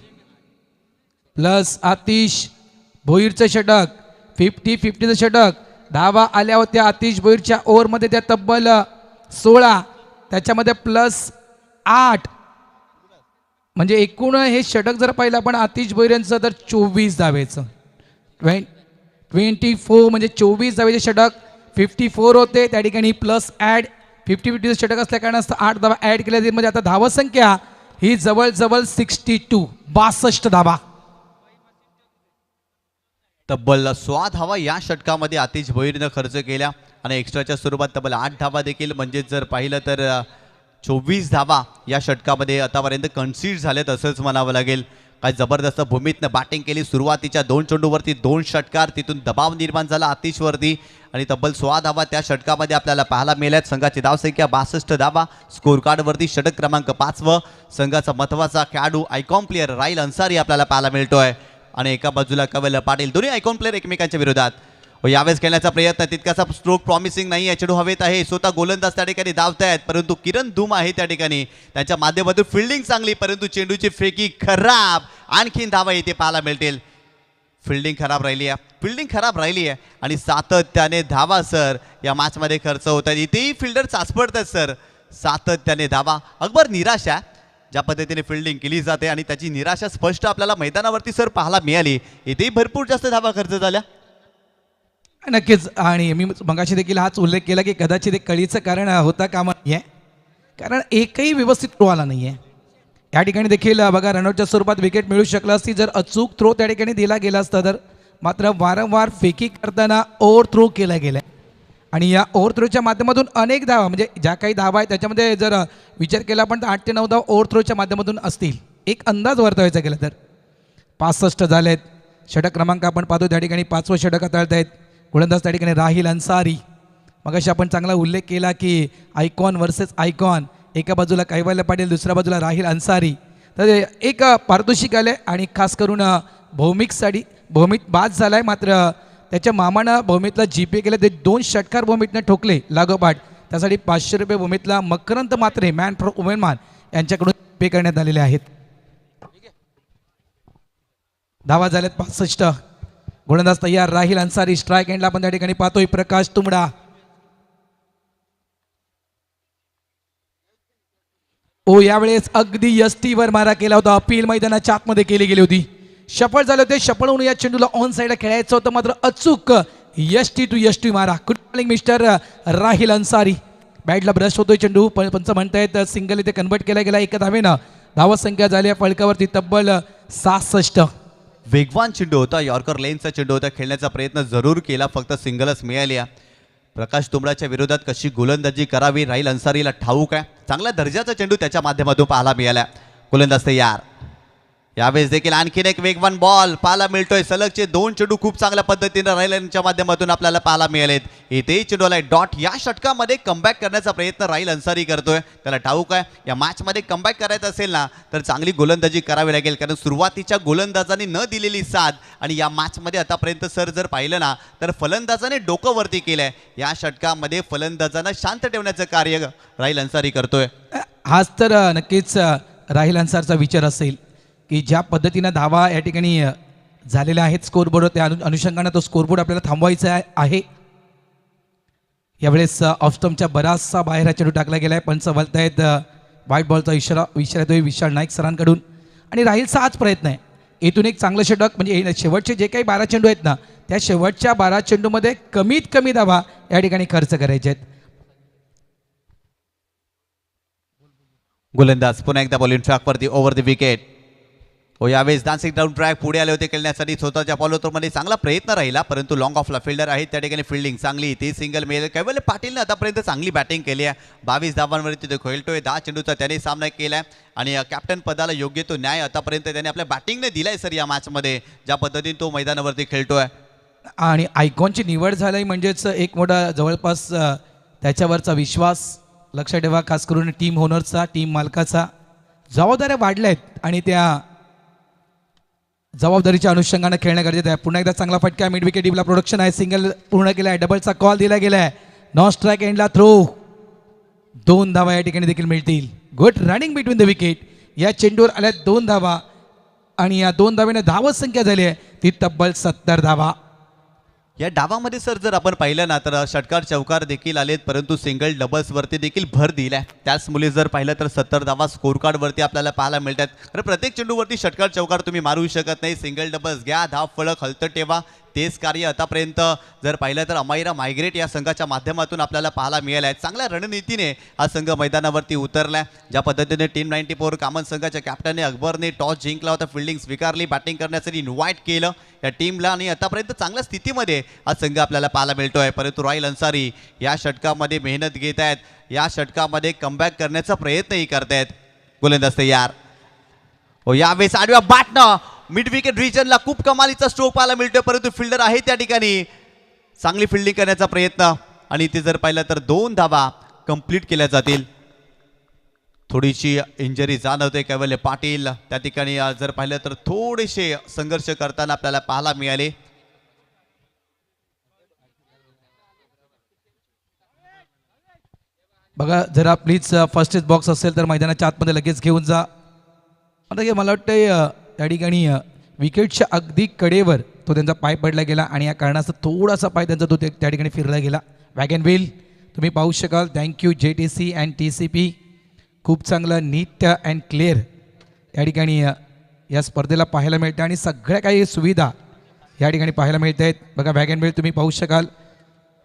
Speaker 2: प्लस आतिश भोईरचं षटक, 50-50चं षटक. धावा आल्या होत्या आतिश भोईरच्या ओव्हरमध्ये त्या तब्बल 16, त्याच्यामध्ये प्लस 8, म्हणजे एकूण हे षटक जर पाहिलं आपण आतिश भोईर यांचं तर 24 धावेचं 24 म्हणजे 24 धावेचे षटक. 54 होते त्या ठिकाणी प्लस ॲड 50-50चं षटक असल्या कारणास्तव 8 धावा ॲड केल्या जातील. म्हणजे आता धावा संख्या ही जवळजवळ 62 धावा.
Speaker 1: तब्बल 16 धावा या षटकामध्ये आतिश भोईरनं खर्च केल्या आणि एक्स्ट्राच्या स्वरूपात तब्बल 8 धावा देखील, म्हणजे जर पाहिलं तर 24 धावा या षटकामध्ये आतापर्यंत कन्सीड झालेत असंच म्हणावं लागेल. काय जबरदस्त भूमीतनं बॅटिंग केली. सुरुवातीच्या 2 चेंडूवरती 2 षटकार, तिथून दबाव निर्माण झाला आतिशवरती आणि तब्बल 16 धावा त्या षटकामध्ये आपल्याला पाहायला मिळाल्यात. संघाची धावसंख्या 62 धावा. स्कोर कार्डवरती षटक क्रमांक 5वं संघाचा महत्त्वाचा खेळाडू आयकॉन प्लेअर राहिल अन्सारी आपल्याला पाहायला मिळतोय आणि एका बाजूला कवल पाटील. दोन्ही आयकॉन प्लेअर एकमेकांच्या विरोधात. यावेळेस खेळण्याचा प्रयत्न तितकासा स्ट्रोक प्रॉमिसिंग नाही आहे. चेंडू हवेत आहे. स्वतः गोलंदाज त्या ठिकाणी धावतायत, परंतु किरण धूम आहे त्या ठिकाणी. त्यांच्या माध्यमातून फिल्डिंग चांगली, परंतु चेंडूची फेकी खराब. आणखीन धावा इथे पाहायला मिळतील. फिल्डिंग खराब राहिली आहे आणि सातत्याने धावा सर या मॅचमध्ये खर्च होत आहेत. इथेही फिल्डर चाचपडतात सर, सातत्याने धावा. अकबर निराशा ज्या पद्धतीने फिल्डिंग केली जाते आणि त्याची निराशा स्पष्ट आपल्याला मैदानावरती सर पाहायला मिळाली. इथेही भरपूर जास्त धावा खर्च झाल्या.
Speaker 2: नक्कीच, आणि मी मगाशी देखील हाच उल्लेख केला की कदाचित एक कळीचं कारण होता कामा आहे, कारण एकही व्यवस्थित थ्रो आला नाही आहे. या ठिकाणी देखील बघा रनआउटच्या स्वरूपात विकेट मिळू शकला असती जर अचूक थ्रो त्या ठिकाणी दिला गेला असता तर. मात्र वारंवार फेकी करताना ओव्हर थ्रो केला गेला आणि या ओव्हर थ्रोच्या माध्यमातून अनेक धावा, म्हणजे ज्या काही धावा आहेत त्याच्यामध्ये जर विचार केला आपण तर 8 ते 9 धावा ओव्हर थ्रोच्या माध्यमातून असतील. एक अंदाज वर्तवायचा केला तर 65 झालेत. षटक क्रमांक आपण पाहतो त्या ठिकाणी 5वं षटक हाताळत आहेत गोलंदाज त्या ठिकाणी राहिल अन्सारी. मगाशी आपण चांगला उल्लेख केला की आयकॉन वर्सेस आयकॉन, एका बाजूला कैवल्य पाटील, दुसऱ्या बाजूला राहिल अन्सारी. तर एक पारितोषिक आलं आणि खास करून भौमिकसाठी. भौमिक बाद झाला आहे, मात्र त्याच्या मामानं भौमिकला जीपे केलं. ते 2 षटकार भौमिकनं ठोकले लागोपाठ. त्यासाठी 500 रुपये भूमीतला मकरंद मात्रे मॅन फॉर वुमेन मान यांच्याकडून पे करण्यात आलेले आहेत. धावा झाल्यात 65. गोलंदाज तयार राहिल अन्सारी. स्ट्राईक एंडला आपण त्या ठिकाणी पाहतोय प्रकाश तुंबडा. यावेळेस अगदी यष्टीवर मारा केला होता. अपील मैदानाच्या आतमध्ये केली गेली होती. सफळ झाले होते. सफळ होऊन या चेंडूला ऑन साईडला खेळायचं होतं, मात्र अचूक यष्टी टू यष्टी मारा. गुड बॉलिंग मिस्टर राहिल अन्सारी. बॅटला ब्रश होतोय चेंडू, पंच म्हणतायत सिंगल इथे कन्वर्ट केला गेला. एका धावेनं धावत संख्या झाली आहे फळकावरती तब्बल 66.
Speaker 1: वेगवान चेंडू होता, यॉर्कर लेनचा चेंडू होता. खेळण्याचा प्रयत्न जरूर केला, फक्त सिंगलच मिळाली. प्रकाश तुंबडाच्या विरोधात कशी गोलंदाजी करावी राहिल अन्सारीला ठाऊक आहे. चांगल्या दर्जाचा चेंडू त्याच्या माध्यमातून पाहायला मिळाला. गोलंदाज तयार. यावेळेस देखील आणखीन एक वेगवान बॉल पाहायला मिळतोय. सलगचे 2 चेंडू खूप चांगल्या पद्धतीने राहिलांच्या माध्यमातून आपल्याला पाहायला मिळालेत. इथेही चेंडूला डॉट. या षटकामध्ये कमबॅक करण्याचा प्रयत्न राहिल अन्सारी करतोय. त्याला ठाऊक आहे या मॅचमध्ये कमबॅक करायचं असेल ना तर चांगली गोलंदाजी करावी लागेल, कारण सुरुवातीच्या गोलंदाजाने न दिलेली साथ आणि या मॅचमध्ये आतापर्यंत सर जर पाहिलं ना तर फलंदाजाने डोकं वरती केलंय. या षटकामध्ये फलंदाजांना शांत ठेवण्याचं कार्य राहिल अन्सारी करतोय.
Speaker 2: हाच तर नक्कीच राहिल अन्सारचा विचार असेल की ज्या पद्धतीनं धावा या ठिकाणी झालेल्या आहेत स्कोरबोर्ड, त्या अनुषंगाने तो स्कोरबोर्ड आपल्याला थांबवायचा आहे. यावेळेस ऑफस्टमच्या बराचसा बाहेर चेंडू टाकला गेला आहे. पंच बोलतायत व्हाईट बॉलचा इशारा येतोय विशाल नाईक सरांकडून आणि राहिलचा हाच प्रयत्न आहे. इथून एक चांगलं षटक, म्हणजे शेवटचे जे काही 12 चेंडू आहेत ना त्या शेवटच्या 12 चेंडूमध्ये कमीत कमी धावा या ठिकाणी खर्च करायचे आहेत.
Speaker 1: गोलंदाज पुन्हा एकदा बॉलिंग ट्रॅकवरती ओव्हर द विकेट. यावेळेस डान्सिंग डाऊन ट्रॅक पुढे आले होते खेळण्यासाठी. स्वतःच्या फॉलोथ्रोमध्ये चांगला प्रयत्न राहिला, परंतु लॉंग ऑफला फिल्डर आहेत त्या ठिकाणी. फिल्डिंग चांगली, ते सिंगल मिळेल. कैवल्य पाटीलने आतापर्यंत चांगली बॅटिंग केली आहे. 22 धावांवरती तो खेळतोय. 10 चेंडूचा त्याने सामना केला आणि कॅप्टन पदाला योग्य तो न्याय आतापर्यंत त्याने आपल्या बॅटिंगने दिलाय सर या मॅचमध्ये, ज्या पद्धतीने तो मैदानावरती खेळतोय.
Speaker 2: आणि आयकॉनची निवड झाली म्हणजेच एक मोठा जवळपास त्याच्यावरचा विश्वास लक्षात ठेवा, खास करून टीम ओनरचा, टीम मालकाचा. जबाबदाऱ्या वाढल्या आहेत आणि त्या जबाबदारीच्या अनुषंगाने खेळणं गरजेचं आहे. पुन्हा एकदा चांगला फटका, मिड विकेट डीपला प्रोडक्शन आहे, सिंगल पूर्ण केला आहे, डबलचा कॉल दिला गेला आहे, नॉन स्ट्राईक एंडला थ्रो. 2 धावा या ठिकाणी देखील मिळतील. Good running between the wicket. या चेंडूवर आल्या 2 धावा आणि या 2 धावेने धावत संख्या झाली आहे ती तब्बल 70 धावा.
Speaker 1: या डावामध्ये सर जर आपण पाहिलं ना तर षटकार चौकार देखील आलेत, परंतु सिंगल डबल्सवरती देखील भर दिलाय. त्याच मुली जर पाहिलं तर 70 धावा स्कोर कार्डवरती आपल्याला पाहायला मिळतात. कारण प्रत्येक चेंडूवरती षटकार चौकार तुम्ही मारू शकत नाही. सिंगल डबल्स घ्या, धाव फलक हलतं ठेवा, तेच कार्य आतापर्यंत जर पाहिलं तर अमायरा मायग्रेट या संघाच्या माध्यमातून आपल्याला पाहायला मिळालं आहे. चांगल्या रणनीतीने हा संघ मैदानावरती उतरलाय. ज्या पद्धतीने टीम 94 कामन संघाच्या कॅप्टनने अकबरने टॉस जिंकला होता, फिल्डिंग स्वीकारली, बॅटिंग करण्यासाठी इन्व्हाइट केलं या टीमला आणि आतापर्यंत चांगल्या स्थितीमध्ये हा संघ आपल्याला पाहायला मिळतोय. परंतु राहिल अन्सारी या षटकामध्ये मेहनत घेत आहेत, या षटकामध्ये कमबॅक करण्याचा प्रयत्नही करतायत. गोलंदाज तयार. यावेळेस आडव्या बाटनं मिड विकेट रिजनला खूप कमालीचा स्ट्रोक पाहायला मिळतोय, परंतु फिल्डर आहे त्या ठिकाणी चांगली फिल्डिंग करण्याचा प्रयत्न आणि ते जर पाहिलं तर 2 धावा कंप्लीट केल्या जातील. थोडीशी इंजरी जाणवते कैवल्य पाटील त्या ठिकाणी जर पाहिलं तर थोडेसे संघर्ष करताना आपल्याला पाहायला मिळाले.
Speaker 2: बघा जरा प्लीज फर्स्ट एज बॉक्स असेल तर मैदानाच्या आतमध्ये लगेच घेऊन जा. आता हे मला वाटतं त्या ठिकाणी विकेटच्या अगदी कडेवर तो त्यांचा पाय पडला गेला आणि या कारणास्तव थोडासा पाय त्यांचा तो त्या ठिकाणी फिरला गेला. वॅगन व्हील तुम्ही पाहू शकाल. Thank you JTC and TCP. खूप चांगलं नीट अँड क्लिअर या ठिकाणी या स्पर्धेला पाहायला मिळतं आणि सगळ्या काही सुविधा या ठिकाणी पाहायला मिळत आहेत. बघा वॅगन व्हील तुम्ही पाहू शकाल.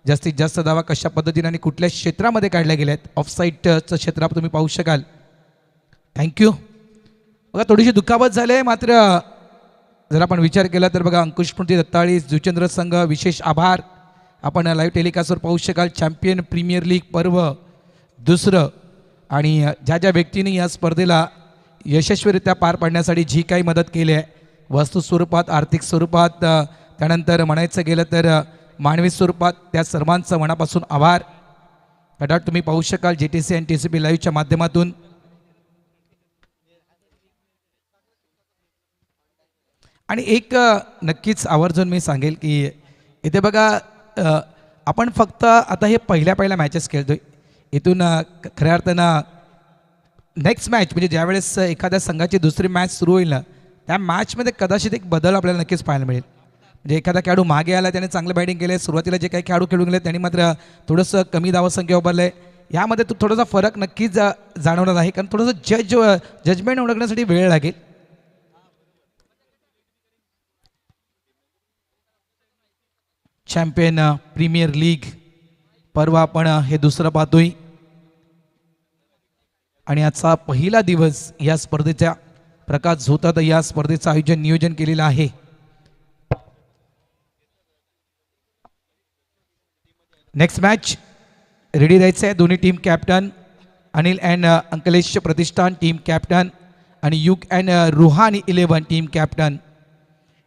Speaker 2: जास्तीत जास्त धावा कशा पद्धतीने आणि कुठल्या क्षेत्रामध्ये काढल्या गेल्या आहेत. ऑफसाईडचं क्षेत्र तुम्ही पाहू शकाल. थँक्यू. बघा थोडीशी दुखापत झाली आहे, मात्र जर आपण विचार केला तर बघा अंकुश स्मृती दत्ताळी जुचंद्र संघ विशेष आभार. आपण लाईव्ह टेलिकास्टवर पाहू शकाल. चॅम्पियन प्रीमियर लीग पर्व 2 आणि ज्या ज्या व्यक्तींनी या स्पर्धेला यशस्वीरित्या पार पाडण्यासाठी जी काही मदत केली आहे, वस्तू स्वरूपात, आर्थिक स्वरूपात, त्यानंतर म्हणायचं गेलं तर मानवी स्वरूपात, त्या सर्वांचं मनापासून आभार. कडाट तुम्ही पाहू शकाल JTC आणि TCP लाईव्हच्या माध्यमातून. आणि एक नक्कीच आवर्जून मी सांगेल की इथे बघा आपण फक्त आता हे पहिल्या मॅचेस खेळतोय. इथून खऱ्या अर्थानं नेक्स्ट मॅच म्हणजे ज्यावेळेस एखाद्या संघाची दुसरी मॅच सुरू होईल ना, त्या मॅचमध्ये कदाचित एक बदल आपल्याला नक्कीच पाहायला मिळेल. म्हणजे एखादा खेळाडू मागे आला, त्याने चांगलं बॅटिंग केलं, सुरुवातीला जे काही खेळाडू खेळून गेले त्यांनी मात्र थोडंसं कमी धावसंख्या उभारलं आहे. यामध्ये तो थोडासा फरक नक्कीच जाणवणार आहे, कारण थोडंसं जजमेंट ओळखण्यासाठी वेळ लागेल. चॅम्पियन प्रीमियर लीग पर्व आपण हे 2 पाहतोय आणि आजचा पहिला दिवस या स्पर्धेच्या प्रकाश झोतात या स्पर्धेचं आयोजन नियोजन केलेलं आहे. नेक्स्ट मॅच रेडी राहायचं आहे. दोन्ही team captain Anil and Ankalesh Pratishthan team captain आणि Yug and Ruhani 11 team captain,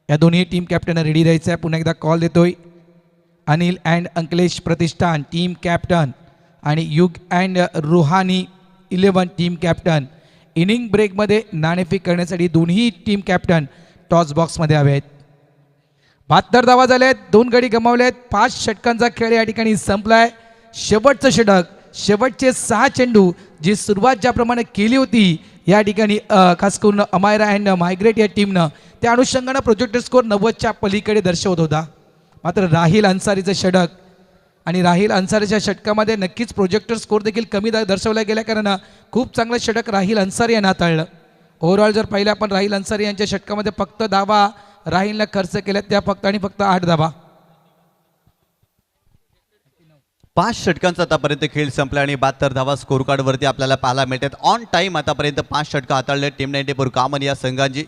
Speaker 2: या दोन्ही टीम कॅप्टन रेडी राहायचं आहे. पुन्हा एकदा कॉल देतोय. Anil and Ankalesh Pratishthan team captain आणि Yug and Ruhani 11 team captain. Inning ब्रेकमध्ये नाणेफेक करण्यासाठी दोन्ही टीम कॅप्टन टॉस बॉक्समध्ये हवे आहेत. 72 धावा झाल्या आहेत, 2 गडी गमावले आहेत. 5 षटकांचा खेळ या ठिकाणी संपलाय. शेवटचं षटक, शेवटचे 6 चेंडू जी सुरुवात ज्याप्रमाणे केली होती या ठिकाणी खास करून अमायरा अँड मायग्रेट या टीमनं, त्या अनुषंगानं प्रोजेक्टेड स्कोर 90च्या पलीकडे दर्शवत होता. मात्र राहिल अन्सारीचं षटक आणि राहिल अन्सारीच्या षटकामध्ये नक्कीच प्रोजेक्टर स्कोर देखील कमी दर्शवला गेला, कारण खूप चांगलं षटक राहिल अन्सारी यांना हाताळलं. ओव्हरऑल जर पाहिलं आपण राहिल अन्सारी यांच्या षटकामध्ये फक्त धावा राहिलला खर्च केल्या त्या फक्त 8 धावा.
Speaker 1: 5 षटकांचा आतापर्यंत खेळ संपला आणि 72 धावा स्कोर कार्डवरती आपल्याला पाहायला मिळतात. ऑन टाईम आतापर्यंत 5 षटकं हाताळले टीम 94 कामन या संघांची.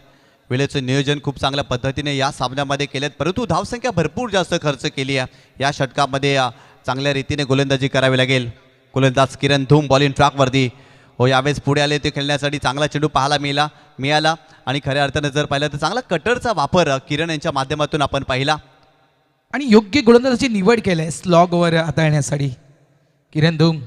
Speaker 1: वेळेचं नियोजन खूप चांगल्या पद्धतीने या सामन्यामध्ये केलेत, परंतु धावसंख्या भरपूर जास्त खर्च केली आहे. या षटकामध्ये चांगल्या रीतीने गोलंदाजी करावी लागेल. गोलंदाज किरण धूम बॉलिंग ट्रॅकवरती यावेळेस पुढे आले ते खेळण्यासाठी. चांगला चेंडू पाहायला मिळाला आणि खऱ्या अर्थानं जर पाहिलं तर चांगला कटरचा वापर किरण यांच्या माध्यमातून आपण पाहिला
Speaker 2: आणि योग्य गोलंदाजाची निवड केली आहे स्लॉगवर हाताळण्यासाठी, किरण धूम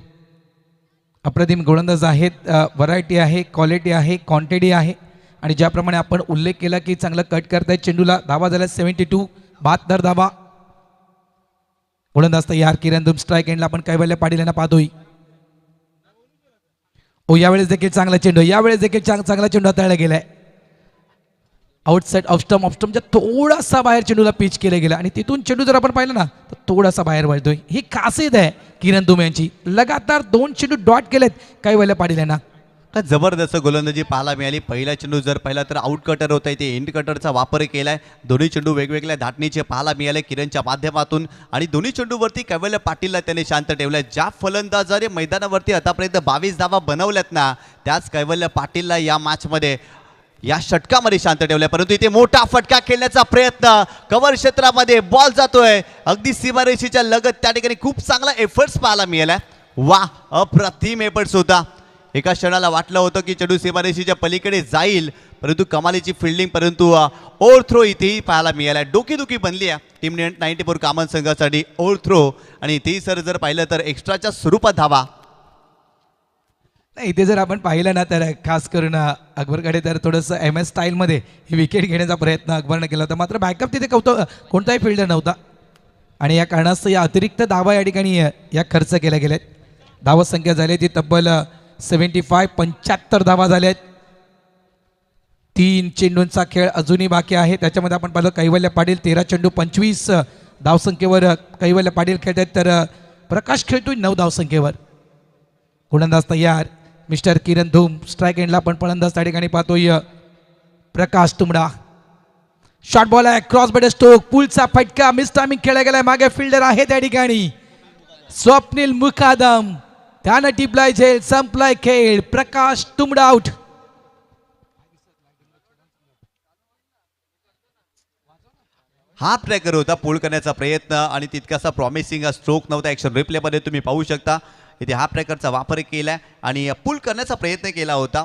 Speaker 2: अप्रतिम गोलंदाज आहेत. व्हरायटी आहे, क्वालिटी आहे, क्वांटिटी आहे आणि ज्याप्रमाणे आपण उल्लेख केला की चांगलं कट करतायत चेंडूला. धावा झाल्या 72, 72 धावा. गोलंदाज तयार. किरण धूम स्ट्राईक एंडला आपण कैवल्य पाटील यांना पाहतोय. ओ यावेळेस देखील चांगला चेंडू, यावेळेस देखील चांगला चेंडू हाताळला गेलाय. आउटसाइड ऑफस्टमच्या थोडासा बाहेर चेंडूला पिच केलं गेलं आणि तिथून चेंडू जर आपण पाहिलं ना तर थोडासा बाहेर वळतोय. ही खासियत आहे किरण धूम यांची. लगातार 2 चेंडू डॉट केलेत कैवल्य पाटील यांना.
Speaker 1: तर जबरदस्त गोलंदाजी पाहायला मिळाली. पहिला चेंडू जर पाहिला तर आउट कटर होता, इथे एंड कटरचा वापर केलाय. दोन्ही चेंडू वेगवेगळ्या धाटणीचे पाहायला मिळाले किरणच्या माध्यमातून आणि दोन्ही चेंडूवरती कैवल्य पाटीलला त्याने शांत ठेवलाय. ज्या फलंदाजाने मैदानावरती आतापर्यंत 22 धावा बनवल्यात ना त्याच कैवल्य पाटीलला या मॅचमध्ये या षटकामध्ये शांत ठेवलाय. परंतु इथे मोठा फटका खेळण्याचा प्रयत्न, कव्हर क्षेत्रामध्ये बॉल जातोय अगदी सीमारेषेच्या लगत. त्या ठिकाणी खूप चांगला एफर्ट्स पाहायला मिळालाय. वा, अप्रतिम एफर्ट्स होता. एका क्षणाला वाटलं होतं की चेंडू सीमारेषेच्या पलीकडे जाईल, परंतु कमालीची फिल्डिंग, परंतु ओव्हर थ्रो इथेही पाहायला मिळाला. डोकीदुखी बनली आहे टीम 94 कामन संघासाठी ओव्हर थ्रो आणि ती सर जर पाहिलं तर एक्स्ट्राच्या स्वरूपात धावा.
Speaker 2: इथे जर आपण पाहिलं ना तर खास करून अकबरकडे तर थोडंसं MS स्टाईलमध्ये ही विकेट घेण्याचा प्रयत्न अकबरने केला होता. मात्र बॅकअप तिथे कोणताही फिल्डर नव्हता आणि या कारणास्तव या अतिरिक्त धावा या ठिकाणी या खर्च केल्या गेल्यात. धावा संख्या झाली ती तब्बल 75 धावा झाल्यात. 3 चेंडूंचा खेळ अजूनही बाकी आहे. त्याच्यामध्ये आपण पाहिलं कैवल्य पाटील 13 चेंडू 25 धावसंख्येवर कैवल्य पाटील खेळतात, तर प्रकाश खेळतोय 9 धावसंख्येवर. गोलंदाज तयार. मिस्टर किरण धूम स्ट्राईक एंडला आपण फलंदाज त्या ठिकाणी पाहतोय प्रकाश तुंबडा. शॉर्ट बॉल आहे, क्रॉस बॅट स्ट्रोक, पुलचा फटका, मिस टायमिंग खेळला गेलाय. मागे फिल्डर आहे त्या ठिकाणी स्वप्नील मुकादम. त्यानं टिपलाय झेल, संपलाय खेळ. प्रकाश तुंबडा आउट.
Speaker 1: हाफ ट्रॅकर होता, पूल करण्याचा प्रयत्न आणि तितकासा प्रॉमिसिंग स्ट्रोक नव्हता. ॲक्शन रिप्लेमध्ये तुम्ही पाहू शकता इथे हाफ ट्रॅकरचा वापर केला आणि पूल करण्याचा प्रयत्न केला होता.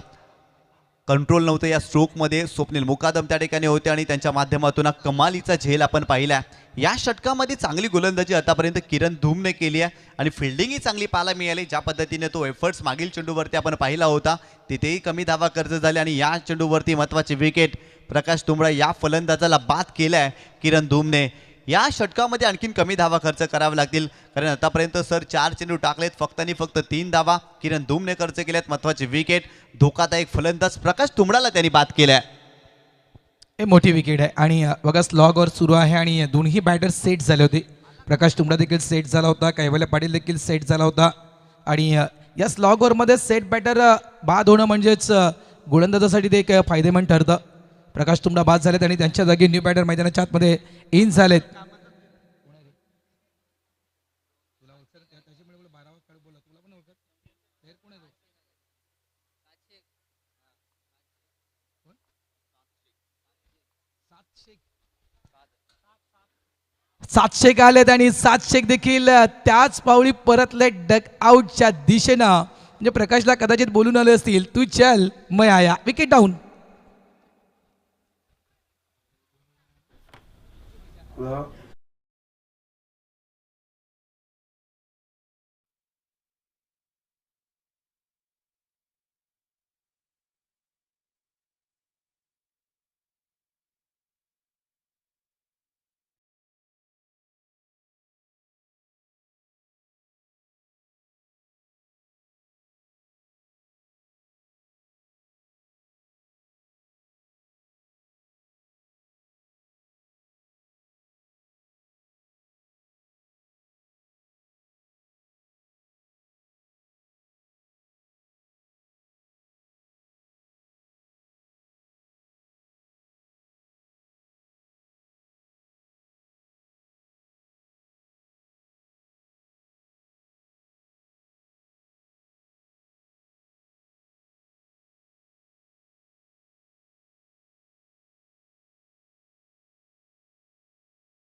Speaker 1: कंट्रोल नव्हतं या स्ट्रोकमध्ये. स्वप्नील मुकादम त्या ठिकाणी होते आणि त्यांच्या माध्यमातून कमालीचा झेल आपण पाहिला. या षटकामध्ये चांगली गोलंदाजी आतापर्यंत किरण धूमने केली आहे आणि फिल्डिंगही चांगली पाहायला मिळाली. ज्या पद्धतीने तो एफर्ट्स मागील चेंडूवरती आपण पाहिला होता तिथेही कमी धावा खर्च झाले आणि या चेंडूवरती महत्त्वाची विकेट प्रकाश तुंबडा या फलंदाजाला बाद केलाय किरण धूमने. या षटकामध्ये आणखीन कमी धावा खर्च करावे लागतील कारण आतापर्यंत सर 4 चेंडू टाकलेत, फक्त आणि फक्त 3 धावा किरण धूमने खर्च केल्यात. महत्त्वाची विकेट. धोकादायक फलंदाज प्रकाश तुंबडाला त्यांनी बाद केलाय.
Speaker 2: हे मोठी विकेट आहे आणि बघा स्लॉगवर सुरू आहे आणि दोन्ही बॅटर सेट झाले होते. प्रकाश तुंबडा देखील सेट झाला होता, कैवल्य पाटील देखील सेट झाला होता आणि या स्लॉगवरमध्ये सेट बॅटर बाद होणं म्हणजेच गोलंदाजासाठी ते एक फायदेमंद ठरतं. प्रकाश तुंबडा बाद झालेत आणि त्यांच्या जागी न्यू बॅटर मैदानाच्या आतमध्ये इन झालेत. सातशेक आलेत आणि 700 देखील त्याच पावली परतले डक आउटच्या दिशेनं. म्हणजे प्रकाशला कदाचित बोलून आले असतील, तू चल मैं आया. Wicket down.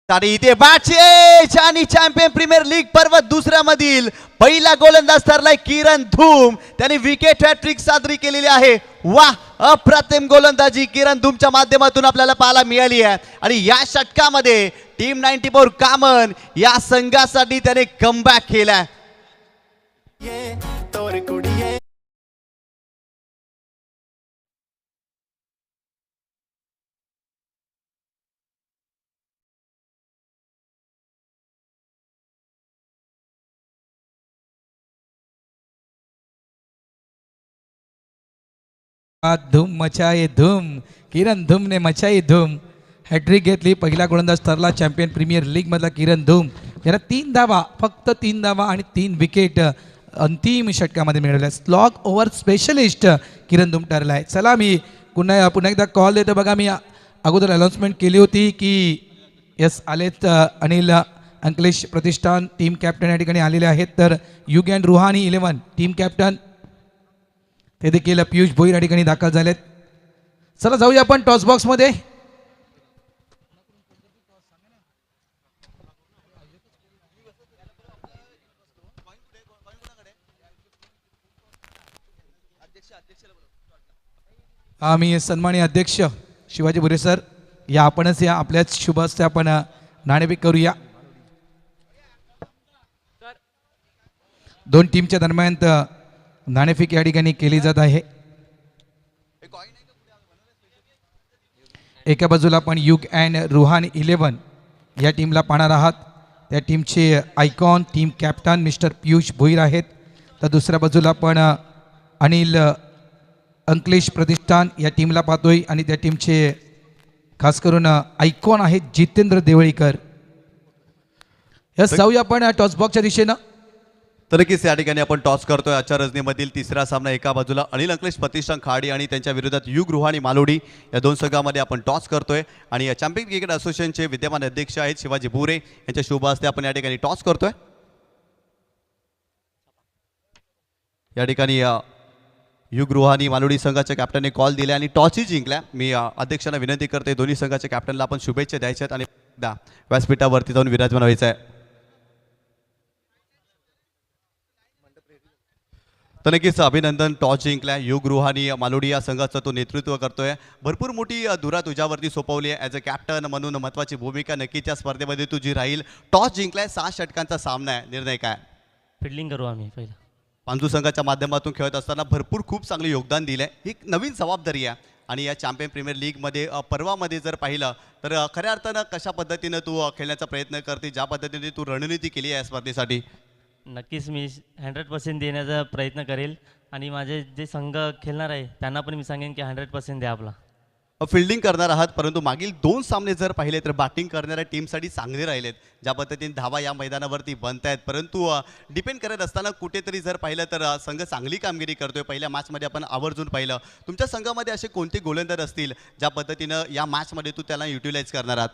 Speaker 1: आणि इथे बॅचेस आणि चॅम्पियन प्रीमियर लीग पर्व दुसऱ्या मधील पहिला गोलंदाज ठरलाय किरण धूम. त्याने विकेट हॅट्रिक साजरी केलेली आहे. वा, अप्रतिम गोलंदाजी किरण धूमच्या माध्यमातून आपल्याला पाहायला मिळाली आहे आणि या षटकामध्ये टीम 94 कामन या संघासाठी त्याने कमबॅक केलाय.
Speaker 3: तोर कुड़िए
Speaker 2: धूम मचाई धूम. किरण धूमने मचाई धूम. हॅट्रिक घेतली. पहिला गोलंदाज ठरला चॅम्पियन प्रीमियर लीग मधला किरण धूम. याला 3 धावा, फक्त 3 धावा आणि 3 विकेट अंतिम षटकामध्ये मिळवल्या. स्लॉग ओव्हर स्पेशलिस्ट किरण धूम ठरला आहे. चला मी पुन्हा एकदा कॉल देतो. बघा मी अगोदर अनाऊन्समेंट केली होती की यस आलेत अनिल अंकलेश प्रतिष्ठान टीम कॅप्टन या ठिकाणी आलेले आहेत. तर युग अँड रुहानी 11 टीम कॅप्टन ते देखील पियुष भोईर या ठिकाणी दाखल झालेत. चला जाऊया आपण टॉस बॉक्समध्ये. आम्ही सन्माननीय अध्यक्ष शिवाजी भुरे सर या आपणच या आपल्याच शुभ हस्ते आपण नाणेफेक करूया. दोन टीमच्या दरम्यान नाणेफेक या ठिकाणी केली जात आहे. एका बाजूला आपण युग अँड रुहान 11 या टीमला पाहणार आहात. त्या टीमचे icon team captain mister Piyush Bhoir आहेत. तर दुसऱ्या बाजूला आपण अनिल अंकलेश प्रतिष्ठान या टीमला पाहतोय आणि त्या टीमचे खास करून आयकॉन आहेत जितेंद्र देवळीकर. यस जाऊया आपण टॉस बॉक्सच्या दिशेनं.
Speaker 1: तर नक्कीच या ठिकाणी आपण टॉस करतोय. आजच्या रजनीमधील तिसरा सामना. एका बाजूला अनिल अंकलेश प्रतिष्ठान खाडी आणि त्यांच्या विरोधात युग रुहानी मालोडी या दोन संघामध्ये आपण टॉस करतोय. आणि या चॅम्पियन क्रिकेट असोसिएशनचे विद्यमान अध्यक्ष आहेत शिवाजी भुरे यांच्या शुभ हस्ते आपण या ठिकाणी टॉस करतोय. या ठिकाणी युग रुहानी मालोडी संघाच्या कॅप्टनने कॉल दिला आणि टॉसही जिंकल्या. मी अध्यक्षांना विनंती करते दोन्ही संघाच्या कॅप्टनला आपण शुभेच्छा द्यायच्यात आणि व्यासपीठावरती जाऊन विराजमान व्हायचं आहे. तर नक्कीच अभिनंदन. टॉस जिंकल्या. युग रुहानी मालोडी या संघाचं तो नेतृत्व करतोय. भरपूर मोठी धुरा तुझ्यावरती सोपवली आहे. ॲज अ कॅप्टन म्हणून महत्त्वाची भूमिका नक्कीच या स्पर्धेमध्ये तुझी राहील. टॉस जिंकलाय. 6 षटकांचा सामना आहे. निर्णय काय?
Speaker 4: फिल्डिंग करू आम्ही पहिला.
Speaker 1: पांजू संघाच्या माध्यमातून खेळत असताना भरपूर खूप चांगले योगदान दिलं आहे. ही नवीन जबाबदारी आहे आणि या चॅम्पियन प्रीमियर लीगमध्ये पर्वामध्ये जर पाहिलं तर खऱ्या अर्थानं कशा पद्धतीनं तू खेळण्याचा प्रयत्न करते, ज्या पद्धतीने तू रणनीती केली आहे या स्पर्धेसाठी?
Speaker 4: नक्कीच मी 100% देण्याचा प्रयत्न करेल आणि माझे जे संघ खेळणार आहे त्यांना पण मी सांगेन की 100% द्या आपला.
Speaker 1: फिल्डिंग करणार आहात परंतु मागील 2 सामने जर पाहिले तर बॅटिंग करणाऱ्या टीमसाठी चांगले राहिलेत. ज्या पद्धतीने धावा या मैदानावरती बनत आहेत परंतु डिपेंड करत असताना कुठेतरी जर पाहिलं तर संघ चांगली कामगिरी करतोय. पहिल्या मॅचमध्ये आपण आवर्जून पाहिलं. तुमच्या संघामध्ये असे कोणते गोलंदाज असतील ज्या पद्धतीनं या मॅचमध्ये तू त्याला युटिलाइज करणार आहात?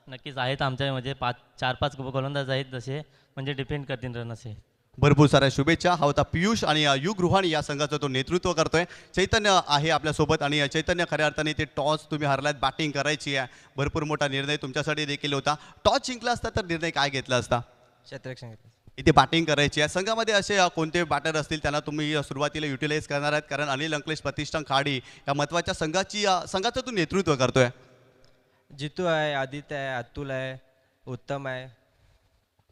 Speaker 4: नक्कीच आहेत आमच्या म्हणजे 4-5 गोलंदाज आहेत जसे म्हणजे डिपेंड करतील रन असे.
Speaker 1: भरपूर साऱ्या शुभेच्छा. हा होता पियुष आणि युग रुहानी या संघाचं तो नेतृत्व करतोय. चैतन्य आहे आपल्यासोबत आणि चैतन्य खऱ्या अर्थाने ते टॉस तुम्ही हरलात. बॅटिंग करायची आहे. भरपूर मोठा निर्णय तुमच्यासाठी देखील होता. टॉस जिंकला असता तर निर्णय काय घेतला असता?
Speaker 4: क्षेत्ररक्षण घेतलं.
Speaker 1: इथे बॅटिंग करायची आहे. संघामध्ये असे कोणते बॅटर असतील त्यांना तुम्ही सुरुवातीला युटिलाइज करणार आहेत? कारण अनिल अंकलेश प्रतिष्ठान खाडी या महत्त्वाच्या संघाचं तू नेतृत्व करतोय.
Speaker 5: जितू आहे, आदित्य आहे, अतुल आहे, उत्तम आहे.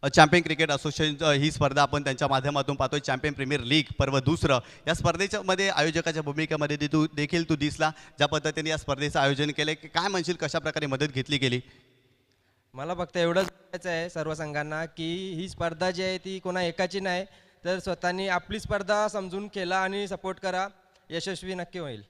Speaker 1: चॅम्पियन क्रिकेट असोसिएशन ही स्पर्धा आपण त्यांच्या माध्यमातून पाहतोय. चॅम्पियन प्रीमियर लीग पर्व दुसरं या स्पर्धेच्या मध्ये आयोजकाच्या भूमिकेमध्ये देखील तू दिसला. ज्या पद्धतीने या स्पर्धेचं आयोजन केलं काय म्हणशील, कशा प्रकारे मदत घेतली गेली?
Speaker 5: मला फक्त एवढंच सांगायचं आहे सर्व संघांना की ही स्पर्धा जी आहे ती कोणा एकाची नाही, तर स्वतःनी आपली स्पर्धा समजून केला आणि सपोर्ट करा, यशस्वी नक्की होईल.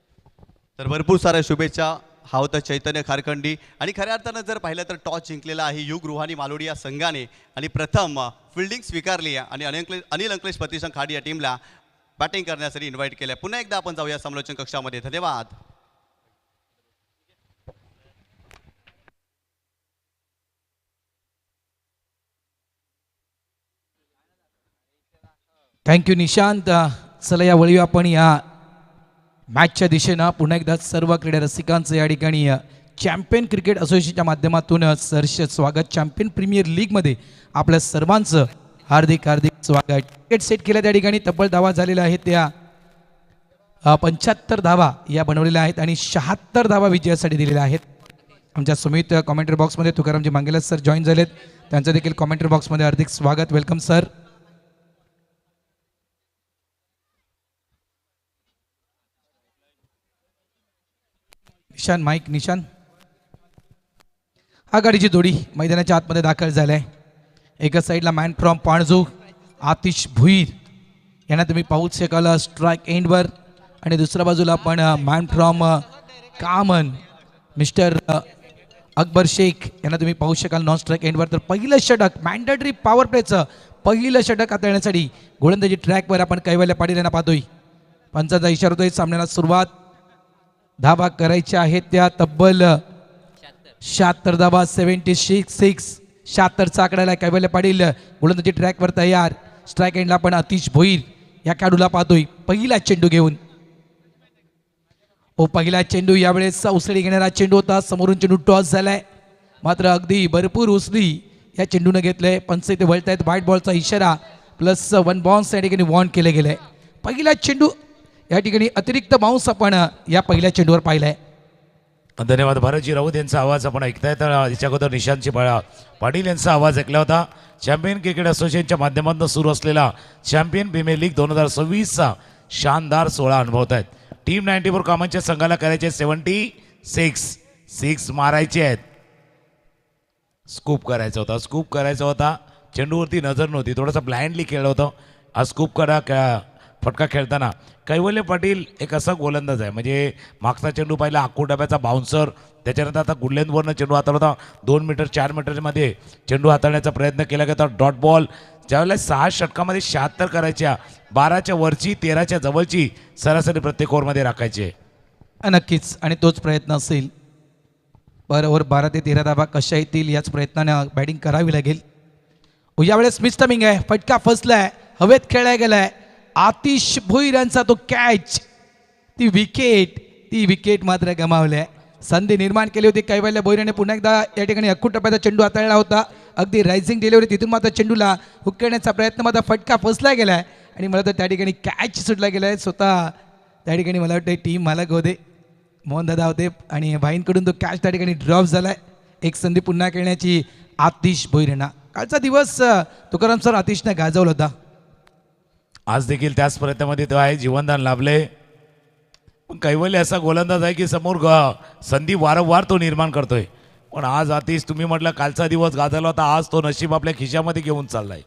Speaker 1: तर भरपूर साऱ्या शुभेच्छा. हा होता चैतन्य खारखंडी आणि खऱ्या अर्थानं जर पाहिलं तर टॉस जिंकलेला आहे युग रुहानी मालोडी या संघाने आणि प्रथम फिल्डिंग स्वीकारली आहे आणि अनिल अंकलेश प्रतिष्ठान खाडी या टीमला बॅटिंग करण्यासाठी इन्व्हाइट केलं आहे. पुन्हा एकदा आपण जाऊया समालोचन कक्षामध्ये. धन्यवाद.
Speaker 2: थँक्यू निशांत. चला या वळी आपण या मॅचच्या दिशेनं पुन्हा एकदा सर्व क्रीडा रसिकांचं या ठिकाणी चॅम्पियन क्रिकेट असोसिएशनच्या माध्यमातून सहर्ष स्वागत. चॅम्पियन प्रीमियर लीगमध्ये आपल्या सर्वांचं हार्दिक हार्दिक स्वागत. टिकेट सेट केल्या त्या ठिकाणी तब्बल धावा झालेल्या आहेत. त्या 75 धावा या बनवलेल्या आहेत आणि 76 धावा विजयासाठी दिलेल्या आहेत. आमच्या सुमित कॉमेंट्री बॉक्समध्ये तुकारामजी मांगेला सर जॉईन झालेत. त्यांचं देखील कॉमेंट्री बॉक्समध्ये हार्दिक स्वागत. Welcome sir. निशान माईक निशान. आघाडीची जोडी मैदानाच्या आतमध्ये दाखल झालाय. एका साईडला मॅन फ्रॉम पाणजू आतिश भुईर यांना तुम्ही पाहू शकाल स्ट्राईक एंडवर, आणि दुसऱ्या बाजूला पण man from Kaman mister Akbar Shaikh यांना तुम्ही पाहू शकाल नॉन स्ट्राईक एंडवर. तर पहिलं षटक मॅन्डेटरी पॉवर प्लेचं पहिलं षटक हाताळण्यासाठी गोलंदाजी ट्रॅकवर आपण कैवल्य पाटील यांना पाहतोय. पंचांचा इशारा होतोय. सामन्याला सुरुवात धावा करायच्या आहेत त्या तब्बल 76 धावा 76. 76चा आकड्याला कैवल्य पाटील गोलंदाजी ट्रॅकवर तयार. स्ट्राईक एंडला आपण आतिश भोईर या खेळाडूला पाहतोय पहिला चेंडू घेऊन. पहिला चेंडू यावेळेस उसळी घेणारा चेंडू होता. समोरून चेंडू टॉस झालाय, मात्र अगदी भरपूर उसळी या चेंडूने घेतलंय. पंच इथे वळतायत. व्हाईट बॉलचा इशारा प्लस 1 बाउन्स या ठिकाणी वॉर्न केले गेले. पहिला चेंडू या ठिकाणी अतिरिक्त बाउन्स आपण या पहिल्या चेंडूवर पाहिलाय.
Speaker 6: धन्यवाद. भारतजी राऊत यांचा आवाज आपण ऐकताय. तर याच्या अगोदर निशांतजी पाटील यांचा आवाज ऐकला होता. चॅम्पियन क्रिकेट असोसिएशनच्या माध्यमातून सुरू असलेला चॅम्पियन प्रीमियर लीग 2026चा शानदार सोहळा अनुभवत आहेत. टीम 94 कामांच्या संघाला करायचे 76 मारायचे आहेत. स्कूप करायचा होता. चेंडूवरती नजर नव्हती, थोडंसं ब्लाइंडली खेळलं होतं. हा स्कूप करा फटका खेळताना कैवल्य पाटील एक असा गोलंदाज आहे, म्हणजे मागचा चेंडू पाहिला आखू डब्याचा बाउन्सर, त्याच्यानंतर आता गुडलेंदवरनं चेंडू हाताळला होता. 2 मीटर 4 मीटरमध्ये चेंडू हाताळण्याचा प्रयत्न केला गेला. डॉट बॉल ज्यावेळेला 6 षटकामध्ये 76 करायच्या, 12च्या वरची 13च्या जवळची सरासरी प्रत्येक ओव्हरमध्ये राखायचे.
Speaker 2: नक्कीच, आणि तोच प्रयत्न असेल. बरोबर 12 ते 13 धावा कशा येतील याच प्रयत्नाने बॅटिंग करावी लागेल. यावेळेस मिसटमिंग आहे. फटका फसलाय, हवेत खेळला गेलाय. आतिश भोईर यांचा तो कॅच, ती विकेट मात्र गमावल्या. संधी निर्माण केली होती कैवल्य भोईर याने. पुन्हा एकदा या ठिकाणी अख्खू टप्प्याचा चेंडू हाताळला होता. अगदी रायझिंग डिलिव्हरी, तिथून मात्र चेंडूला हुक करण्याचा प्रयत्न, मात्र फटका फसला गेलाय आणि मला तर त्या ठिकाणी कॅच सुटला गेलाय. स्वतः त्या ठिकाणी मला वाटतं टीम मालक होते, मोहन दादा होते, आणि भाईंकडून तो कॅच त्या ठिकाणी ड्रॉप झालाय. एक संधी पुन्हा खेळण्याची आतिश भोईर यांना. कालचा दिवस तुकाराम सर आतिशने गाजवला होता.
Speaker 6: आज देखील त्याच प्रयत्नामध्ये तो आहे, जीवनदान लाभले. पण कैवल्य असा गोलंदाज आहे की समोर संधी वारंवार तो निर्माण करतोय. पण आज आतिश, तुम्ही म्हटलं कालचा दिवस गाजवला होता, आज तो नशीब आपल्या खिशामध्ये घेऊन चाललाय.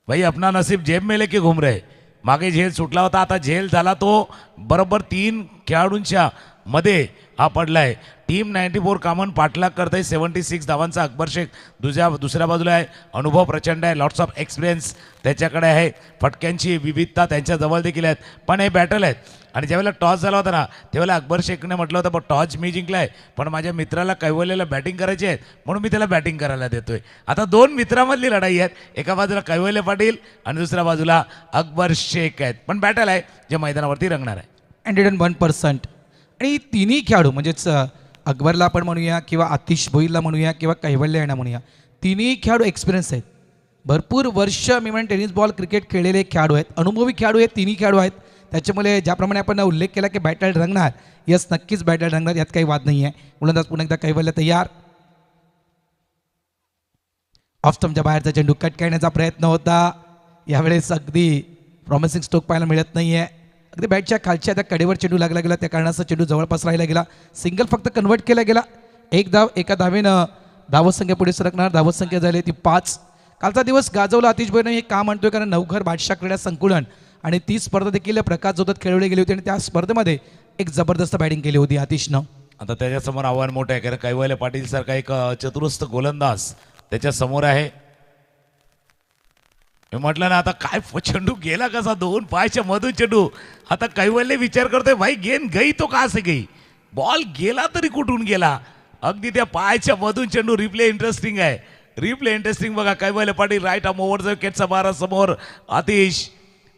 Speaker 6: भाई अपना नसीब जेब में लेके घूम रहे. मागे झेल सुटला होता, आता झेल झाला तो बरोबर 3 खेळाडूंच्या मध्ये हा पडलाय. टीम 94 कामन पाठलाग करत आहे 76 धावांचा. अकबर शेख दुसऱ्या बाजूला आहे. अनुभव प्रचंड आहे, लॉट्स ऑफ एक्सपिरियन्स त्याच्याकडे आहे. फटक्यांची विविधता त्यांच्या जवळ देखील आहेत. पण हे बॅटल आहेत. आणि ज्यावेळेला टॉस झाला होता ना, त्यावेळेला अकबर शेखने म्हटलं होतं, पण टॉस मी जिंकलाय, पण माझ्या मित्राला कैवल्यला बॅटिंग करायची आहे, म्हणून मी त्याला बॅटिंग करायला देतोय. आता 2 मित्रांमधली लढाई आहेत. एका बाजूला कैवल्य पाटील आणि दुसऱ्या बाजूला अकबर शेख आहेत. पण बॅटल आहे जे मैदानावरती रंगणार आहे.
Speaker 2: 101%. आणि तिन्ही खेळाडू, म्हणजेच अकबरला आपण म्हणूया किंवा आतिश भोईरला म्हणूया किंवा कैवल्य यांना म्हणूया, तिन्ही खेळाडू एक्सपिरियन्स आहेत. भरपूर वर्ष मी म्हणेन टेनिस बॉल क्रिकेट खेळलेले खेळाडू आहेत, अनुभवी खेळाडू आहेत, तिन्ही खेळाडू आहेत. त्याच्यामुळे ज्याप्रमाणे आपण उल्लेख केला की बॅटल रंगणार, यस नक्कीच बॅटल रंगणार, यात काही वाद नाही आहे. गोलंदाज पुन्हा एकदा कैवल्य तयार. ऑफ स्टंपच्या बाहेरचा चेंडू कट करण्याचा प्रयत्न होता. यावेळेस अगदी प्रॉमिसिंग स्ट्रोक पाहायला मिळत नाही आहे. अगदी बॅटच्या खालच्या त्या कडेवर चेंडू लागला गेला, त्या कारणाचा चेंडू जवळपास राहिला गेला. सिंगल फक्त कन्वर्ट केला गेला. एक धाव एका धावेनं धावसंख्या पुढे सरकणार. धावसंख्या झाली ती 5. कालचा दिवस गाजवला आतिश भोईरने, हे का म्हणतोय कारण नवघर बादशाह क्रीडा संकुलन आणि ती स्पर्धा देखील प्रकाश जोतात खेळवली गेली होती आणि त्या स्पर्धेमध्ये एक जबरदस्त बॅटिंग केली होती आतिशनं.
Speaker 6: आता त्याच्यासमोर आव्हान मोठं आहे, कारण कैवल्य पाटील सारखा एक चतुरस्थ गोलंदाज त्याच्या समोर आहे. मी म्हटलं ना, आता काय चेंडू गेला कसा, 2 पायाच्या मधून चेंडू. आता कैवल्य विचार करतोय, भाई गेंद गई तो का से गई, बॉल गेला तरी कुठून गेला. अगदी त्या पायाच्या मधून चेंडू. रिप्ले इंटरेस्टिंग आहे, रिप्ले इंटरेस्टिंग बघा. कैवल्य पाटील राईट आर्म ओव्हर केटचा बारा समोर आतिश,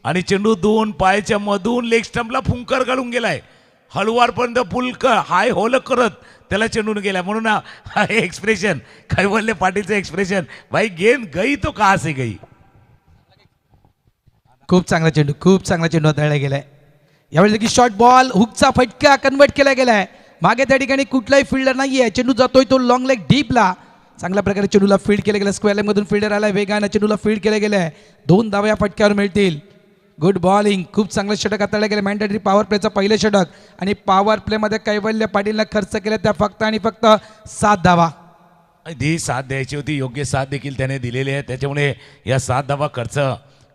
Speaker 6: आणि चेंडू 2 पायाच्या मधून लेग स्टंपला फुंकर घालून गेलाय. हळूवारपर्यंत पुलक हाय होल करत त्याला चेंडून गेलाय. म्हणून हा एक्सप्रेशन, कैवल्य पाटीलचं एक्सप्रेशन, भाई गेंद गई तो का से गई.
Speaker 2: खूप चांगला चेंडू हाताळला गेलाय. यावेळी देखील शॉर्ट बॉल, हुकचा फटका कन्वर्ट केला गेलाय. मागे त्या ठिकाणी कुठलाही फिल्डर नाहीये. चेंडू जातोय तो लॉंग लेग डीपला. चांगल्या प्रकारे चेंडूला फील्ड केलं गेलं. स्क्वेअर लेग मधून फिल्डर आलाय, वेगानं चेंडूला फील्ड केलं गेलंय. 2 धावा या फटक्यावर मिळतील. गुड बॉलिंग, खूप चांगलं षटक हाताळलं गेलं. मॅन्डेटरी पॉवर प्लेचं पहिलं षटक आणि पॉवर प्लेमध्ये कैवल्य पाटीलनं खर्च केला त्या फक्त आणि फक्त 7 धावा.
Speaker 6: जी साथ द्यायची होती योग्य साथ देखील त्याने दिलेली आहे, त्याच्यामुळे या 7 धावा खर्च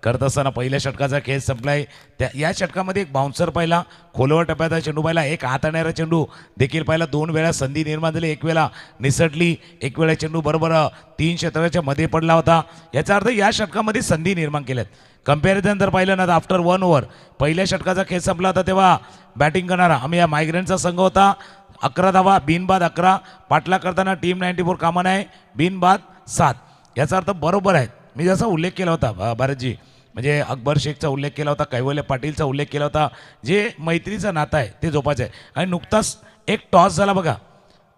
Speaker 6: करत असताना पहिल्या षटकाचा खेळ संपलाय. या षटकामध्ये एक बाउन्सर पाहिला, खोलवर टप्प्याचा चेंडू पाहिला, एक हाताळणारा चेंडू देखील पाहिला, 2 वेळा संधी निर्माण झाली, एक वेळा निसटली, एक वेळा चेंडू बरोबर 3 क्षेत्राच्या मध्ये पडला होता. याचा अर्थ या षटकामध्ये संधी निर्माण केल्यात. कंपॅरिझन जर पाहिलं ना तर आफ्टर 1 ओव्हर पहिल्या षटकाचा खेळ संपला होता तेव्हा बॅटिंग करणारा आम्ही या मायग्रेंटचा संघ होता. 11 धावा, बिनबाद 11, पाटला करताना टीम 94 कामा आहे, बिनबाद 7. याचा अर्थ बरोबर आहे. मी जसा उल्लेख केला होता भारतजी, म्हणजे अकबर शेखचा उल्लेख केला होता, कैवल्य पाटीलचा उल्लेख केला होता, जे मैत्रीचं नातं आहे ते जोपायचं आहे. आणि नुकताच एक टॉस झाला बघा,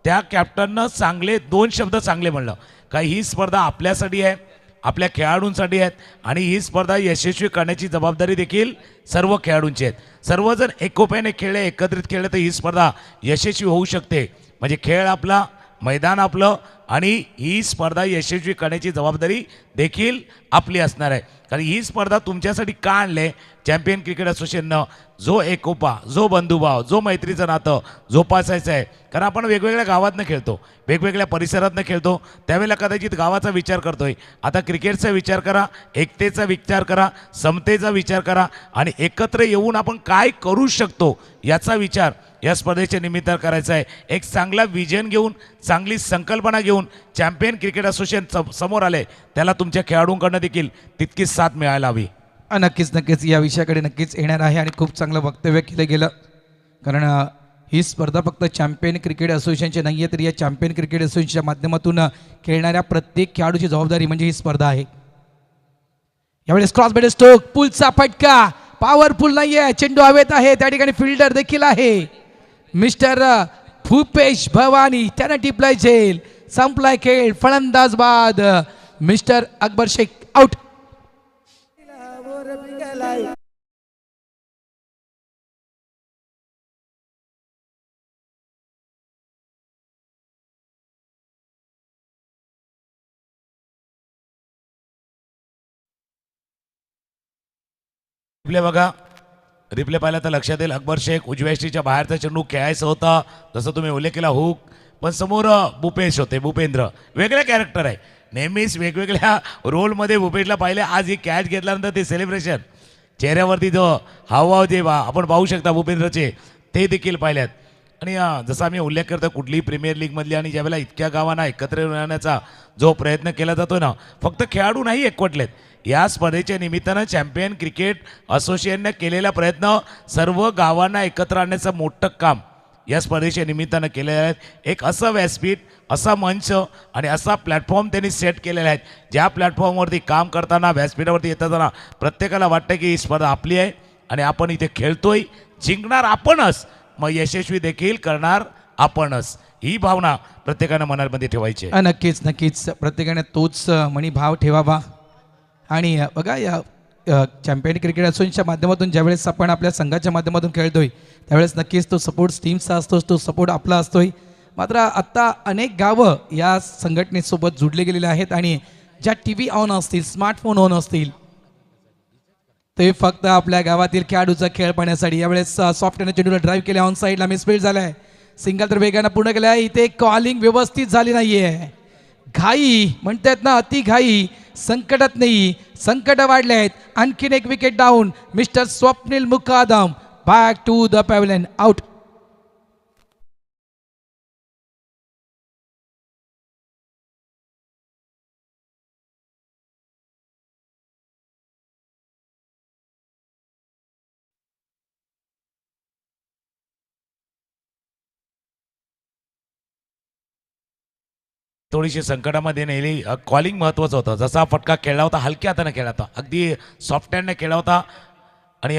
Speaker 6: त्या कॅप्टननं चांगले 2 शब्द चांगले म्हणलं का ही स्पर्धा आपल्यासाठी आहे, आपल्या खेळाडूंसाठी आहेत आणि ही स्पर्धा यशस्वी करण्याची जबाबदारी देखील सर्व खेळाडूंची आहेत. सर्वजण एकोप्याने खेळले, एकत्रित खेळले तर ही स्पर्धा यशस्वी होऊ शकते. म्हणजे खेळ आपला, मैदान आपलं आणि ही स्पर्धा यशस्वी करण्याची जबाबदारी देखील आपली असणार आहे. कारण ही स्पर्धा तुमच्यासाठी का आणले, चॅम्पियन क्रिकेट असोसिएशननं जो एकोपा, जो बंधुभाव, जो मैत्रीचं नातं जोपासायचं आहे. कारण आपण वेगवेगळ्या गावातनं खेळतो, वेगवेगळ्या परिसरातनं खेळतो, त्यावेळेला कदाचित गावाचा विचार करतोय. आता क्रिकेटचा विचार करा, एकतेचा विचार करा, समतेचा विचार करा आणि एकत्र येऊन आपण काय करू शकतो याचा विचार या स्पर्धेच्या निमित्तानं करायचा आहे. एक चांगला विजन घेऊन, चांगली संकल्पना घेऊन चॅम्पियन क्रिकेट असोसिएशन समोर आले, त्याला तुमच्या खेळाडूंकडनं देखील तितकीच साथ मिळायला हवी.
Speaker 2: नक्कीच नक्कीच या विषयाकडे नक्कीच येणार आहे आणि खूप चांगलं वक्तव्य केलं गेलं. कारण ही स्पर्धा फक्त चॅम्पियन क्रिकेट असोसिएशनची नाही आहे, तर या चॅम्पियन क्रिकेट असोसिएशनच्या माध्यमातून खेळणाऱ्या प्रत्येक खेळाडूची जबाबदारी म्हणजे ही स्पर्धा आहे. यावेळेस क्रॉस बॅट स्ट्रोक, पुलचा फटका, पॉवरफुल नाही आहे, चेंडू हवेत आहे, त्या ठिकाणी फिल्डर देखील आहे मिस्टर भूपेश भवानी, त्यानं टिपलाय झेल, संपलाय खेळ, फलंदाज बाद mister Akbar Shaikh out.
Speaker 6: Replay बघा, रिप्ले पाहिला तर लक्षात येईल अकबर शेख उजव्या यष्टीच्या बाहेरचा चेंडू खेळायचा होता, जसं तुम्ही उल्लेख केला हुक, पण समोर भूपेश होते, भूपेंद्र. वेगळ्या कॅरेक्टर आहे, नेहमीच वेगवेगळ्या रोलमध्ये भूपेशला पाहिले. आज ही कॅच घेतल्यानंतर ते सेलिब्रेशन, चेहऱ्यावरती जो हावभाव जे आपण पाहू शकता भूपेंद्रचे, ते देखील पाहिल्यात. आणि जसा आम्ही उल्लेख करतो कुठलीही प्रीमियर लीगमधली आणि ज्यावेळेला इतक्या गावांना एकत्र येण्याचा जो प्रयत्न केला जातो ना, फक्त खेळाडू नाही एकवटलेत. या स्पर्धेच्या निमित्तानं चॅम्पियन क्रिकेट असोसिएशनने केलेला प्रयत्न सर्व गावांना एकत्र आणण्याचं मोठं काम या स्पर्धेच्या निमित्तानं केलेलं आहे. एक असं व्यासपीठ, असा मंच आणि असा प्लॅटफॉर्म त्यांनी सेट केलेला आहे, ज्या प्लॅटफॉर्मवरती काम करताना, व्यासपीठावरती येताना प्रत्येकाला वाटतं की ही स्पर्धा आपली आहे आणि आपण इथे खेळतोय, जिंकणार आपणच, मग यशस्वी देखील करणार आपणच. ही भावना प्रत्येकानं मनामध्ये ठेवायची आहे.
Speaker 2: नक्कीच नक्कीच प्रत्येकाने तोच मणीभाव ठेवावा. आणि बघा या चॅम्पियन क्रिकेट असोसिएशनच्या माध्यमातून ज्यावेळेस आपण आपल्या संघाच्या माध्यमातून खेळतोय त्यावेळेस नक्कीच तो सपोर्ट टीमचा असतोच, तो सपोर्ट आपला असतोय. मात्र आत्ता अनेक गावं या संघटनेसोबत जुडले गेलेले आहेत आणि ज्या टी व्ही ऑन असतील, स्मार्टफोन ऑन असतील, ते फक्त आपल्या गावातील खेळाडूचा खेळ पाहण्यासाठी. यावेळेस सॉफ्टवेअरने चेंडूला ड्राईव्ह केल्या, ऑन साईडला मिसफील्ड झालाय, सिंगल तर वेगानं पूर्ण केलं आहे. इथे कॉलिंग व्यवस्थित झाली नाहीये, घाई म्हणतात ना, अति घाई संकटात नाही, संकट वाढले आहेत. आणखीन एक wicket down, mister Swapnil Mukadam back to the pavilion, out.
Speaker 6: थोडीशी संकटामध्ये नेली. कॉलिंग महत्त्वाचं होतं. जसा फटका खेळला होता, हलक्या हाताने खेळला होता, अगदी सॉफ्ट हँडने खेळला होता आणि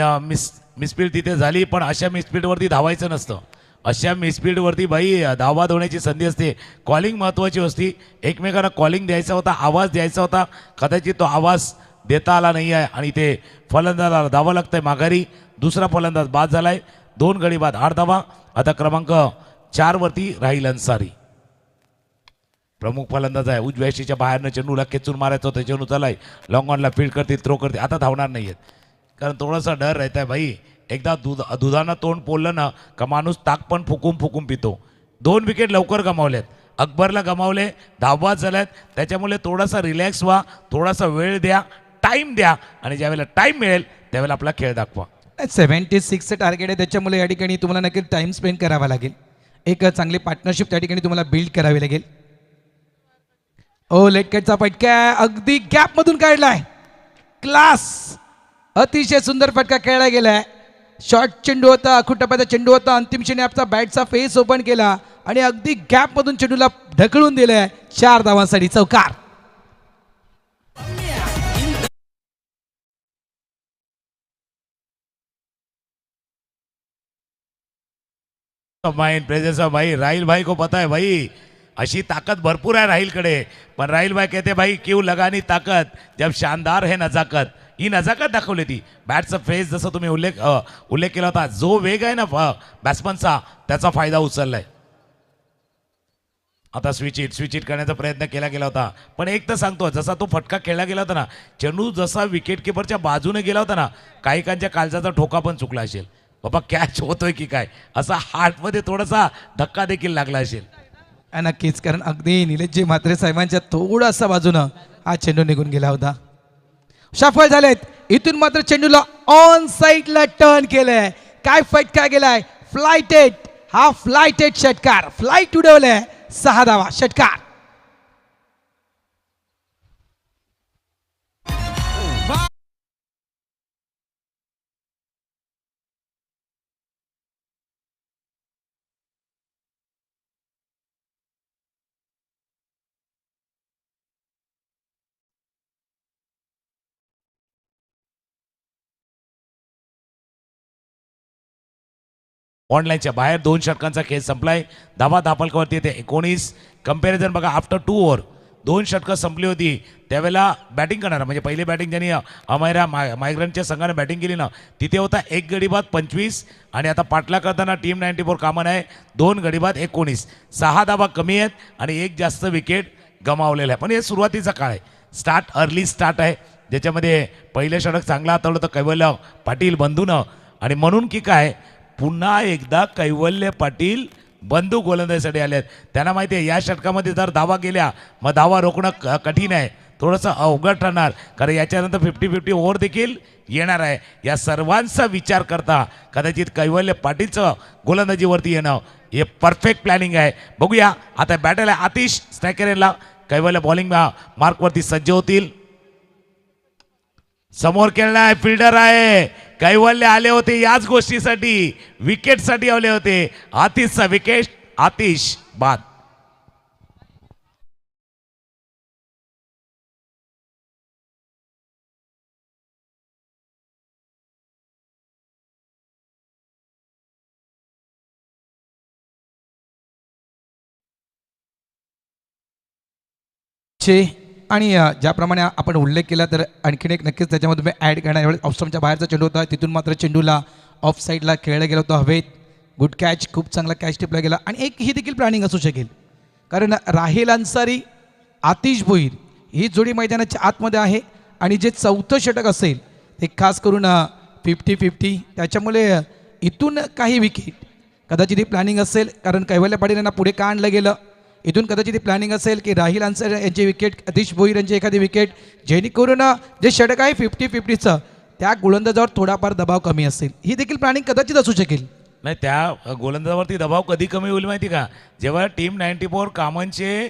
Speaker 6: मिसफील्ड तिथे झाली. पण अशा मिसफील्डवरती धावायचं नसतं, अशा मिसफील्डवरती बाई धावा होण्याची संधी असते. कॉलिंग महत्त्वाची असती, एकमेकांना कॉलिंग द्यायचा होता, आवाज द्यायचा होता, कदाचित तो आवाज देता आला नाही आहे आणि ते फलंदाजाला धावा लागतंय माघारी. दुसरा फलंदाज बाद झालाय, 2 गडी बाद, 8 धावा. आता क्रमांक 4 वरती राहील अन्सारी, प्रमुख फलंदाज आहे. उजव्या यष्टीच्या बाहेरनं चेंडूला खेचून मारायचं होतं, चेंडू चालाय, लॉंग ऑनला फील्ड करते, थ्रो करते, आता धावणार नाही आहेत. कारण थोडासा डर रहता है भाई, एकदा दुधानं तोंड पोललं ना का माणूस ताक पण फुकून फुकून पितो. 2 विकेट लवकर गमावलेत, अकबरला गमावले, धावा झाल्यात, त्याच्यामुळे थोडासा रिलॅक्स व्हा, थोडासा वेळ द्या, टाईम द्या आणि ज्यावेळेला टाईम मिळेल त्यावेळेला आपला खेळ दाखवा.
Speaker 2: 76चं टार्गेट आहे, त्याच्यामुळे या ठिकाणी तुम्हाला नक्की टाइम स्पेंड करावा लागेल. एक चांगली पार्टनरशिप त्या ठिकाणी तुम्हाला बिल्ड करावी लागेल. ओ लेट कटचा फटका अगदी गॅप मधून काढलाय, क्लास, अतिशय सुंदर फटका खेळला गेलाय. शॉर्ट चेंडू होता, अखुटप्याचा चेंडू होता, अंतिम क्षणी आपला बॅटचा फेस ओपन केला आणि अगदी गॅप मधून चेंडूला ढकलून दिलाय. 4 धावांसाठी चौकार.
Speaker 6: माइंड प्रेजेंस ऑफ भाई, राहिल भाई को पता है भाई, अशी ताकत भरपूर है राहिल कडे, पण राहिल भाई कहते भाई क्यों लगानी ताकत जब शानदार है नजाकत. ही नजाकत दाखवली ती. बॅटचा फेस जसं तुम्ही उल्लेख केला होता, जो वेग आहे ना बॅट्समनचा त्याचा फायदा उचललाय. आता स्विच इट करण्याचा प्रयत्न केला गेला होता, पण एक तर सांगतो, जसा तो फटका खेळला गेला होता ना, चेंडू जसा विकेट किपरच्या बाजूने गेला होता ना, काहीकांच्या काळजाचा ठोका पण चुकला असेल, बाबा कॅच होतोय की काय, असा हार्टमध्ये थोडासा धक्का देखील लागला असेल.
Speaker 2: नक्कीच, कारण अगदी निलेशजी म्हात्रे साहेबांच्या थोडासा बाजूनं हा चेंडू निघून गेला होता. सफल झालेत. इथून मात्र चेंडूला ऑन साईडला टर्न केलंय. काय फटका गेलाय, फ्लायटेड, हा फ्लायटेड षटकार, फ्लाईट उडवलंय. 6 धावा षटकार.
Speaker 6: ऑनलाईनच्या बाहेर 2 षटकांचा खेळ संपलाय. धावा दापलकावरती येते 19. कंपॅरिझन बघा, आफ्टर 2 ओव्हर 2 षटकं संपली होती, त्यावेळेला बॅटिंग करणारा म्हणजे पहिली बॅटिंग ज्यांनी अमायरा मायग्रंटच्या संघाने बॅटिंग केली ना, तिथे होता 1 गडी बाद 25 आणि आता पाटला करताना टीम 94 कामन आहे 2 गडी बाद 19. 6 धावा कमी आहेत आणि 1 जास्त विकेट गमावलेला आहे. पण हे सुरुवातीचा काळ आहे, अर्ली स्टार्ट आहे, ज्याच्यामध्ये पहिलं षटक चांगला हाताळलं होतं कैवल्य पाटील बंधूनं, आणि म्हणून की काय पुन्हा एकदा कैवल्य पाटील बंधू गोलंदाजीसाठी आले आहेत. त्यांना माहिती आहे या षटकामध्ये जर धावा गेल्या मग धावा रोखणं कठीण आहे, थोडंसं अवघड ठरणार, कारण याच्यानंतर 50-50 ओव्हर देखील येणार आहे. या सर्वांचा विचार करता कदाचित कैवल्य पाटीलचं गोलंदाजीवरती येणं हे परफेक्ट प्लॅनिंग आहे. बघूया आता बॅटल आहे आतिश स्ट्रायकरला, कैवल्य बॉलिंग मार्कवरती सज्ज होतील. समोर खेळणार फिल्डर आहे, कैवल्य आले होते याच गोष्टीसाठी, विकेटसाठी आले होते. आतिशचा विकेट, आतिश बाद.
Speaker 2: आणि ज्याप्रमाणे आपण उल्लेख केला तर आणखीन एक नक्कीच त्याच्यामध्ये मी ॲड करणार. यावेळी ऑफस्टमच्या बाहेरचा चेंडू होता, तिथून मात्र चेंडूला ऑफ साईडला खेळलं गेलं होतं हवेत. गुड कॅच, खूप चांगला कॅच टिपला गेला. आणि एक ही देखील प्लॅनिंग असू शकेल, कारण राहिल अन्सारी, आतिश भोईर ही जोडी मैदानाच्या आतमध्ये आहे आणि जे 4थं षटक असेल ते खास करून 50-50, त्याच्यामुळे इथून काही विकेट कदाचित ही प्लॅनिंग असेल, कारण कैवल्य पाटील यांना पुढे का आणलं गेलं, इथून कदाचित प्लॅनिंग असेल की राहिल अन्सारी यांची विकेट, आतिश भोईर यांची एखादी विकेट, जेणेकरून जे षटक आहे 50-50चं त्या गोलंदाजावर थोडाफार दबाव कमी असेल. ही देखील प्लॅनिंग कदाचित असू शकेल.
Speaker 6: नाही, त्या गोलंदाजावरती दबाव कधी कमी होईल माहिती का, जेव्हा टीम 94 कामनचे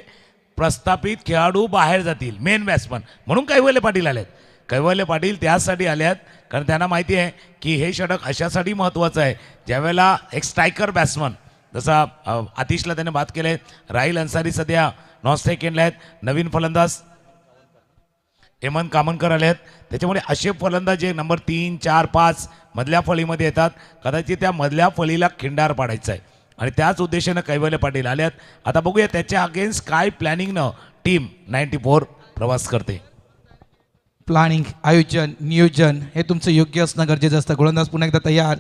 Speaker 6: प्रस्थापित खेळाडू बाहेर जातील, मेन बॅट्समन, म्हणून कैवल्य पाटील आलेत. कैवल्य पाटील त्यासाठी आल्यात कारण त्यांना माहिती आहे की हे षटक अशासाठी महत्त्वाचं आहे ज्यावेळेला एक स्ट्रायकर बॅट्समन जसा आतिशला त्याने बात केले. राहिल अन्सारी सध्या नॉन स्ट्राईक आहेत, नवीन फलंदाज हेमंत कामनकर आले आहेत, त्याच्यामुळे असे फलंदाज जे नंबर 3, 4, 5 मधल्या फळीमध्ये येतात, कदाचित त्या मधल्या फळीला खिंडार पाडायचं आहे आणि त्याच उद्देशानं कैवल्य पाटील आले आहेत. आता बघूया त्याच्या अगेन्स्ट काय प्लॅनिंगनं टीम 94 प्रवास करते.
Speaker 2: प्लॅनिंग, आयोजन, नियोजन हे तुमचं योग्य असणं गरजेचं असतं. गोलंदाज पुन्हा एकदा तयार.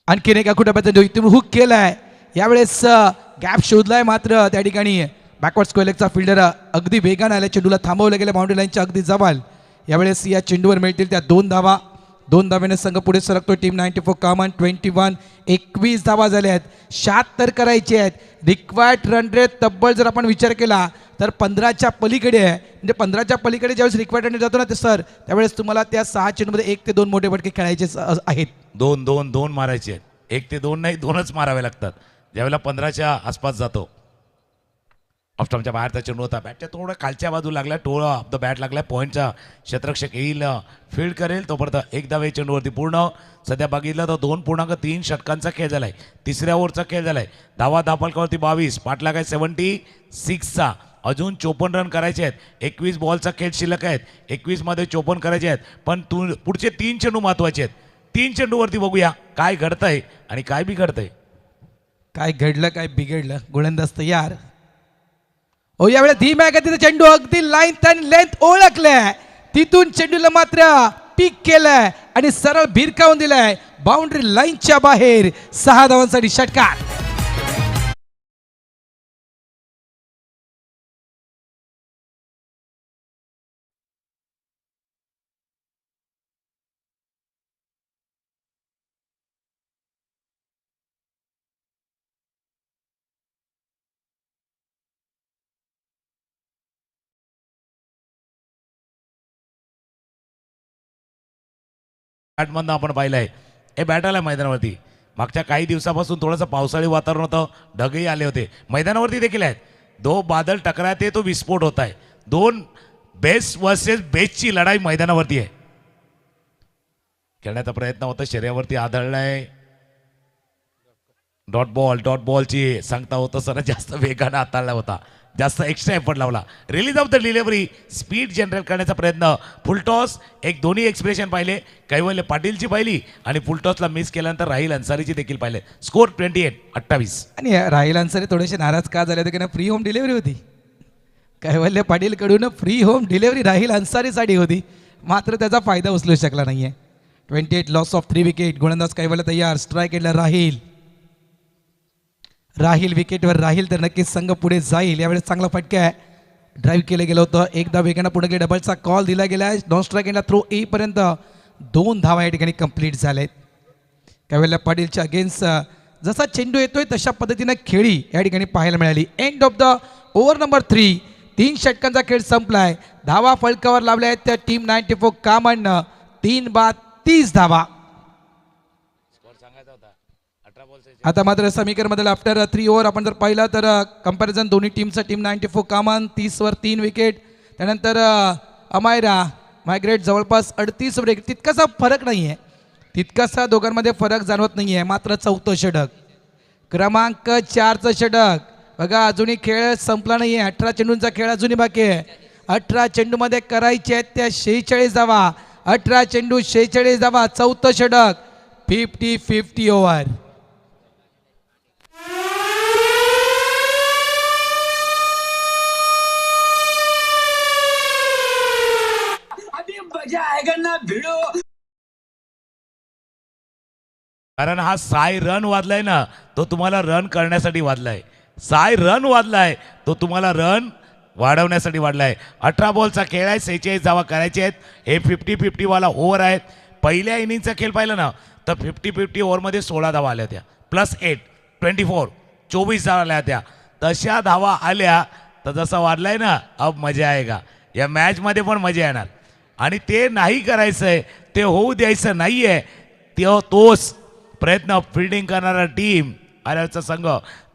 Speaker 2: आणखीन एका कुटुंबाचा इथून हुक केलाय, यावेळेस गॅप शोधलाय, मात्र त्या ठिकाणी बॅकवर्ड स्क्वेअर लेगचा फिल्डर अगदी वेगाने आल्या, चेंडूला थांबवलं गेलं बाउंड्री लाईनच्या अगदी जवळ. यावेळेस या चेंडूवर मिळतील त्या 2 धावा. 2 धाव्याने संघ पुढे सरकतो. टीम 94 कामन 21. 21 धावा झाल्या आहेत. 76 करायचे आहेत. रिक्वायर्ड रन रेट तब्बल जर आपण विचार केला तर 15च्या पलीकडे आहे. म्हणजे 15च्या पलीकडे ज्यावेळेस रिक्वायर्ड रन रेट जातो ना ते सर, त्यावेळेस तुम्हाला त्या 6 चेंडूमध्ये 1 ते 2 मोठे फटके खेळायचे आहेत.
Speaker 6: 2 मारायचे आहेत. 1 ते 2 नाही, 2च मारावे लागतात ज्यावेळेला 15च्या आसपास जातो. ऑफस्टॉमच्या बाहेरचा चेंडू होता. बॅटच्या थोडं खालच्या बाजू लागला. टोळ ऑफ द बॅट लागला. पॉईंटचा क्षेत्ररक्षक येईल, फील्ड करेल. तोपर्यंत एक धावे चेंडूवरती पूर्ण. सध्या बघितलं तर 2.3 षटकांचा खेळ झालाय. तिसऱ्या ओव्हरचा खेळ झालाय. धावा धापलकावरती 22. पाठलाग आहे 76चा. अजून 54 रन करायचे आहेत. 21 बॉलचा खेळ शिल्लक आहेत. 21 मध्ये 54 करायचे आहेत. पण पुढचे 3 चेंडू महत्वाचे आहेत. 3 चेंडूवरती बघूया काय घडतंय आणि काय बिघडतंय.
Speaker 2: काय घडलं काय बिघडलं. गोलंदाज तयार. ओ यावेळेस धीम्या गतीचा चेंडू अगदी लाईन आणि लेंथ ओळखलंय. तिथून चेंडूला मात्र पीक केलंय आणि सरळ भिरकावून दिलाय बाउंड्री लाईनच्या बाहेर. 6 धावांसाठी षटकार.
Speaker 6: बॅटमधनं आपण पाहिलंय हे बॅट आलाय मैदानावरती. मागच्या काही दिवसापासून थोडंसं पावसाळी वातावरण होतं. ढगही आले होते. मैदानावरती देखील आहेत. 2 बादल टकराते तो विस्फोट होत आहे. 2 बेस्ट वर्सेस बेस्टची लढाई मैदानावरती आहे. खेळण्याचा प्रयत्न होता. शरीरावरती आदळलाय. डॉट बॉलची सांगता होतं सर जास्त वेगानं हाताळला होता. जास्त एक्स्ट्रा एफर्ट लावला. Release of the delivery speed generate करण्याचा प्रयत्न. फुलटॉस एक दोन्ही एक्सप्रेशन पाहिले. कैवल्य पाटीलची पाहिली आणि फुलटॉसला मिस केल्यानंतर राहिल अन्सारीची देखील पाहिले. स्कोर 28.
Speaker 2: आणि राहिल अन्सारी थोडेसे नाराज का झाले होते की फ्री होम डिलिव्हरी होती. कैवल्य पाटील कडून फ्री होम डिलिव्हरी राहिल अन्सारीसाठी होती, मात्र त्याचा फायदा उचलू शकला नाहीये. 28 लॉस ऑफ 3 विकेट. गोलंदाज कैवल्य तयार. स्ट्राईक एंडला राहील विकेटवर राहील तर नक्कीच संघ पुढे जाईल. यावेळेस चांगला फटका आहे. ड्राईव्ह केलं गेलं होतं. एकदा वेगानं पुढे गेले. डबलचा कॉल दिला गेला आहे. नॉन स्ट्राईक एंडला थ्रो येईपर्यंत 2 धावा या ठिकाणी कंप्लीट झालेत. कैवल्य पाटीलच्या अगेन्स्ट जसा चेंडू येतोय तशा पद्धतीनं खेळी या ठिकाणी पाहायला मिळाली. End of the over number 3. 3 षटकांचा खेळ संपलाय. धावा फलकावर लावल्या आहेत त्या टीम 94 कामननं. 3 बाद 30 धावा. आता मात्र समीकरणमध्ये आफ्टर 3 ओव्हर आपण जर पाहिलं तर कंपॅरिझन दोन्ही टीमचं. टीम 94 कामन 30वर 3 विकेट. त्यानंतर अमायरा मायग्रेट जवळपास 38 वर. तितकासा फरक नाही आहे. तितकासा दोघांमध्ये फरक जाणवत नाही आहे. मात्र 4थं षटक क्रमांक 4चं षटक बघा. अजूनही खेळ संपला नाही आहे. 18 चेंडूंचा खेळ अजूनही बाकी आहे. 18 चेंडूमध्ये करायचे आहेत त्या 46 धावा. 18 चेंडू 46 धावा. 4थं षटक 50-50 ओव्हर.
Speaker 6: कारण हा 6 रन वाजलाय ना, तो तुम्हाला रन करण्यासाठी वाजलाय. 6 रन वाजलाय तो तुम्हाला रन वाढवण्यासाठी वाढलाय. 18 बॉलचा खेळ आहे. 46 धावा करायचे आहेत. हे 50-50 वाला ओव्हर आहेत. पहिल्या इनिंगचा खेळ पाहिला ना तर 50-50 ओव्हरमध्ये 16 धावा आल्या होत्या. +8 24 धावा आल्या होत्या. तशा धावा आल्या तर जसं वाढलाय ना अब मजा आएगा. या मॅचमध्ये पण मजा येणार. आणि ते नाही करायचंय, ते होऊ द्यायचं नाहीये. तोच प्रयत्न फिल्डिंग करणारा टीम आल्याचा संघ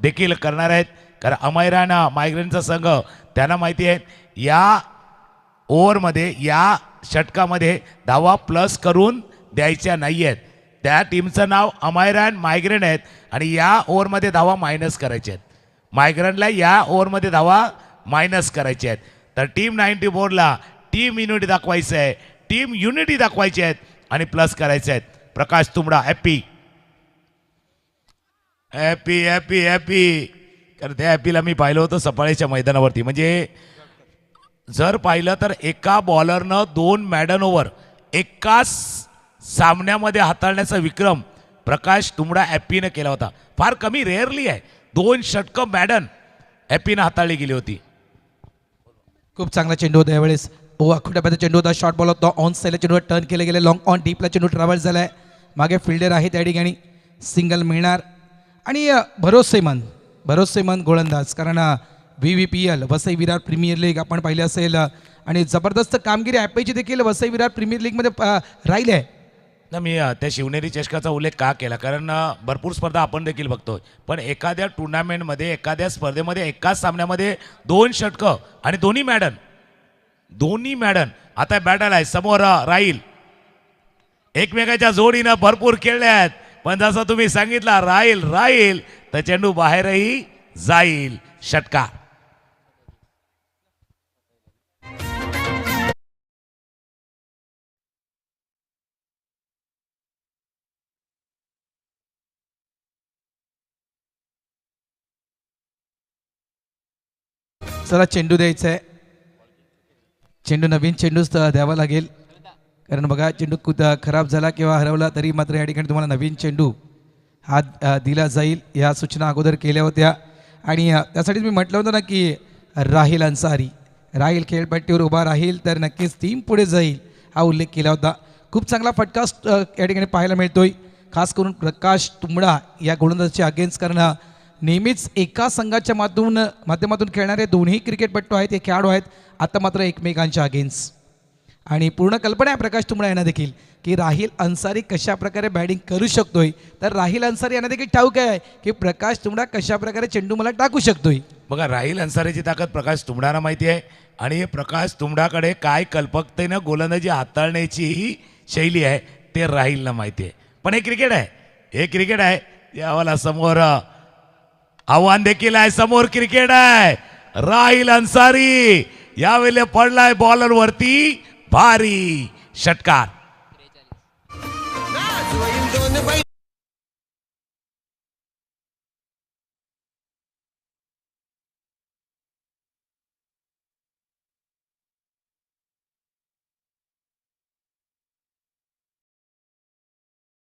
Speaker 6: देखील करणार आहेत. कारण अमायराना मायग्रेनचा संघ त्यांना माहिती आहे या ओव्हरमध्ये या षटकामध्ये धावा प्लस करून द्यायच्या नाही आहेत. त्या टीमचं नाव अमायरान मायग्रेन आहेत आणि या ओव्हरमध्ये धावा मायनस करायचे आहेत. मायग्रेनला या ओव्हरमध्ये धावा मायनस करायचे आहेत. तर टीम 94ला टीम युनिटी दाखवायचं आहे. टीम युनिटी दाखवायची आहेत आणि प्लस करायचे आहेत. प्रकाश तुंबडा हॅपी हॅपी हॅपी हॅपी. कारण त्या हॅपीला मी पाहिलं होतं सफाळीच्या मैदानावरती. म्हणजे जर पाहिलं तर एका बॉलरनं 2 मॅडन ओव्हर एकाच सामन्यामध्ये हाताळण्याचा विक्रम प्रकाश तुंबडा हॅपीनं केला होता. फार कमी रेअरली आहे 2 षटकं मॅडन हॅपीनं हाताळली गेली होती.
Speaker 2: खूप चांगला चेंडू होता यावेळेस. आखोट्यापर्यंत चेंडू होता, शॉर्ट बॉल होता, ऑन साईडला चेंडू टर्न केले गेले, लॉंग ऑन डीपला चेंडू ट्रॅव्हल्स झाला आहे, मागे फिल्डर आहे त्या ठिकाणी, सिंगल मिळणार. आणि भरोसेमंद गोलंदाज, कारण VVPL Vasai Virar premier league आपण पाहिले असेल आणि जबरदस्त कामगिरी ॲपेची देखील वसई विरार प्रीमियर लीगमध्ये राहिली आहे.
Speaker 6: ना मी त्या शिवनेरी चषकाचा उल्लेख का केला, कारण भरपूर स्पर्धा आपण देखील बघतोय, पण एखाद्या टुर्नामेंटमध्ये एखाद्या स्पर्धेमध्ये एकाच सामन्यामध्ये 2 षटकं आणि दोन्ही मॅडन आता बॅटल आहे समोर राहील, एकमेकाच्या जोडीनं भरपूर खेळले आहेत, पण जसं तुम्ही सांगितलं राहील तर चेंडू बाहेरही जाईल. षटकार.
Speaker 2: चला चेंडू द्यायचा आहे, चेंडू नवीन चेंडूच द्यावा लागेल, कारण बघा चेंडू खराब झाला किंवा हरवला तरी मात्र या ठिकाणी तुम्हाला नवीन चेंडू हा दिला जाईल. या सूचना अगोदर केल्या होत्या आणि त्यासाठीच मी म्हटलं होतं ना की राहिल अन्सारी खेळपट्टीवर उभा राहील तर नक्कीच टीम पुढे जाईल, हा उल्लेख केला होता. खूप चांगला फटका या ठिकाणी पाहायला मिळतोय, खास करून प्रकाश तुंबडा या गोलंदाजाच्या अगेन्स्ट, कारण नेहमीच एका संघाच्या माध्यमातून खेळणारे दोन्ही क्रिकेटपटू आहेत, हे खेळाडू आहेत, आता मात्र एकमेकांच्या अगेन्स्ट. आणि पूर्ण कल्पना आहे प्रकाश तुंबडा यांना देखील की राहिल अन्सारी कशा प्रकारे बॅटिंग करू शकतोय, तर राहिल अन्सारी यांना देखील ठाऊक आहे की प्रकाश तुंबडा कशा प्रकारे चेंडू मला टाकू शकतोय.
Speaker 6: बघा राहिल अन्सारीची ताकद प्रकाश तुंबडाला माहिती आहे आणि प्रकाश तुंबडाकडे काय कल्पकतेनं गोलंदाजी हाताळण्याची ही शैली आहे ते राहिलला माहिती आहे. पण हे क्रिकेट आहे यावाला समोर आव्हान देखील आहे, समोर क्रिकेट आहे. राहिल अन्सारी यावेळेला पडलाय बॉलर वरती भारी. षटकार.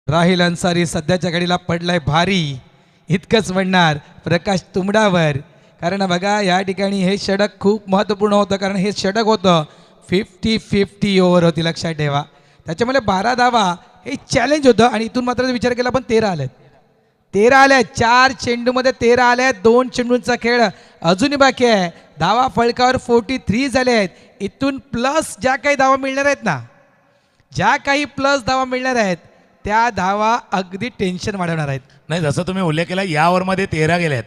Speaker 2: राहिल अन्सारी सध्याच्या घडीला पडलाय भारी, इतकंच म्हणणार प्रकाश तुंबडावर, कारण बघा या ठिकाणी हे षटक खूप महत्त्वपूर्ण होतं, कारण हे षटक होतं 50-50 ओव्हर होती, लक्षात ठेवा. त्याच्यामुळे 12 धावा हे चॅलेंज होतं आणि इथून मात्र विचार केला पण 13 आल्यात 4 चेंडूमध्ये 13 आल्यात. 2 चेंडूंचा खेळ अजूनही बाकी आहे. धावा फळकावर 43 झाले आहेत. इथून प्लस ज्या काही धावा मिळणार आहेत ना, त्या धावा अगदी टेन्शन वाढवणार आहेत.
Speaker 6: नाही जसं तुम्ही उल्लेख केला या ओव्हरमध्ये 13 गेल्यात,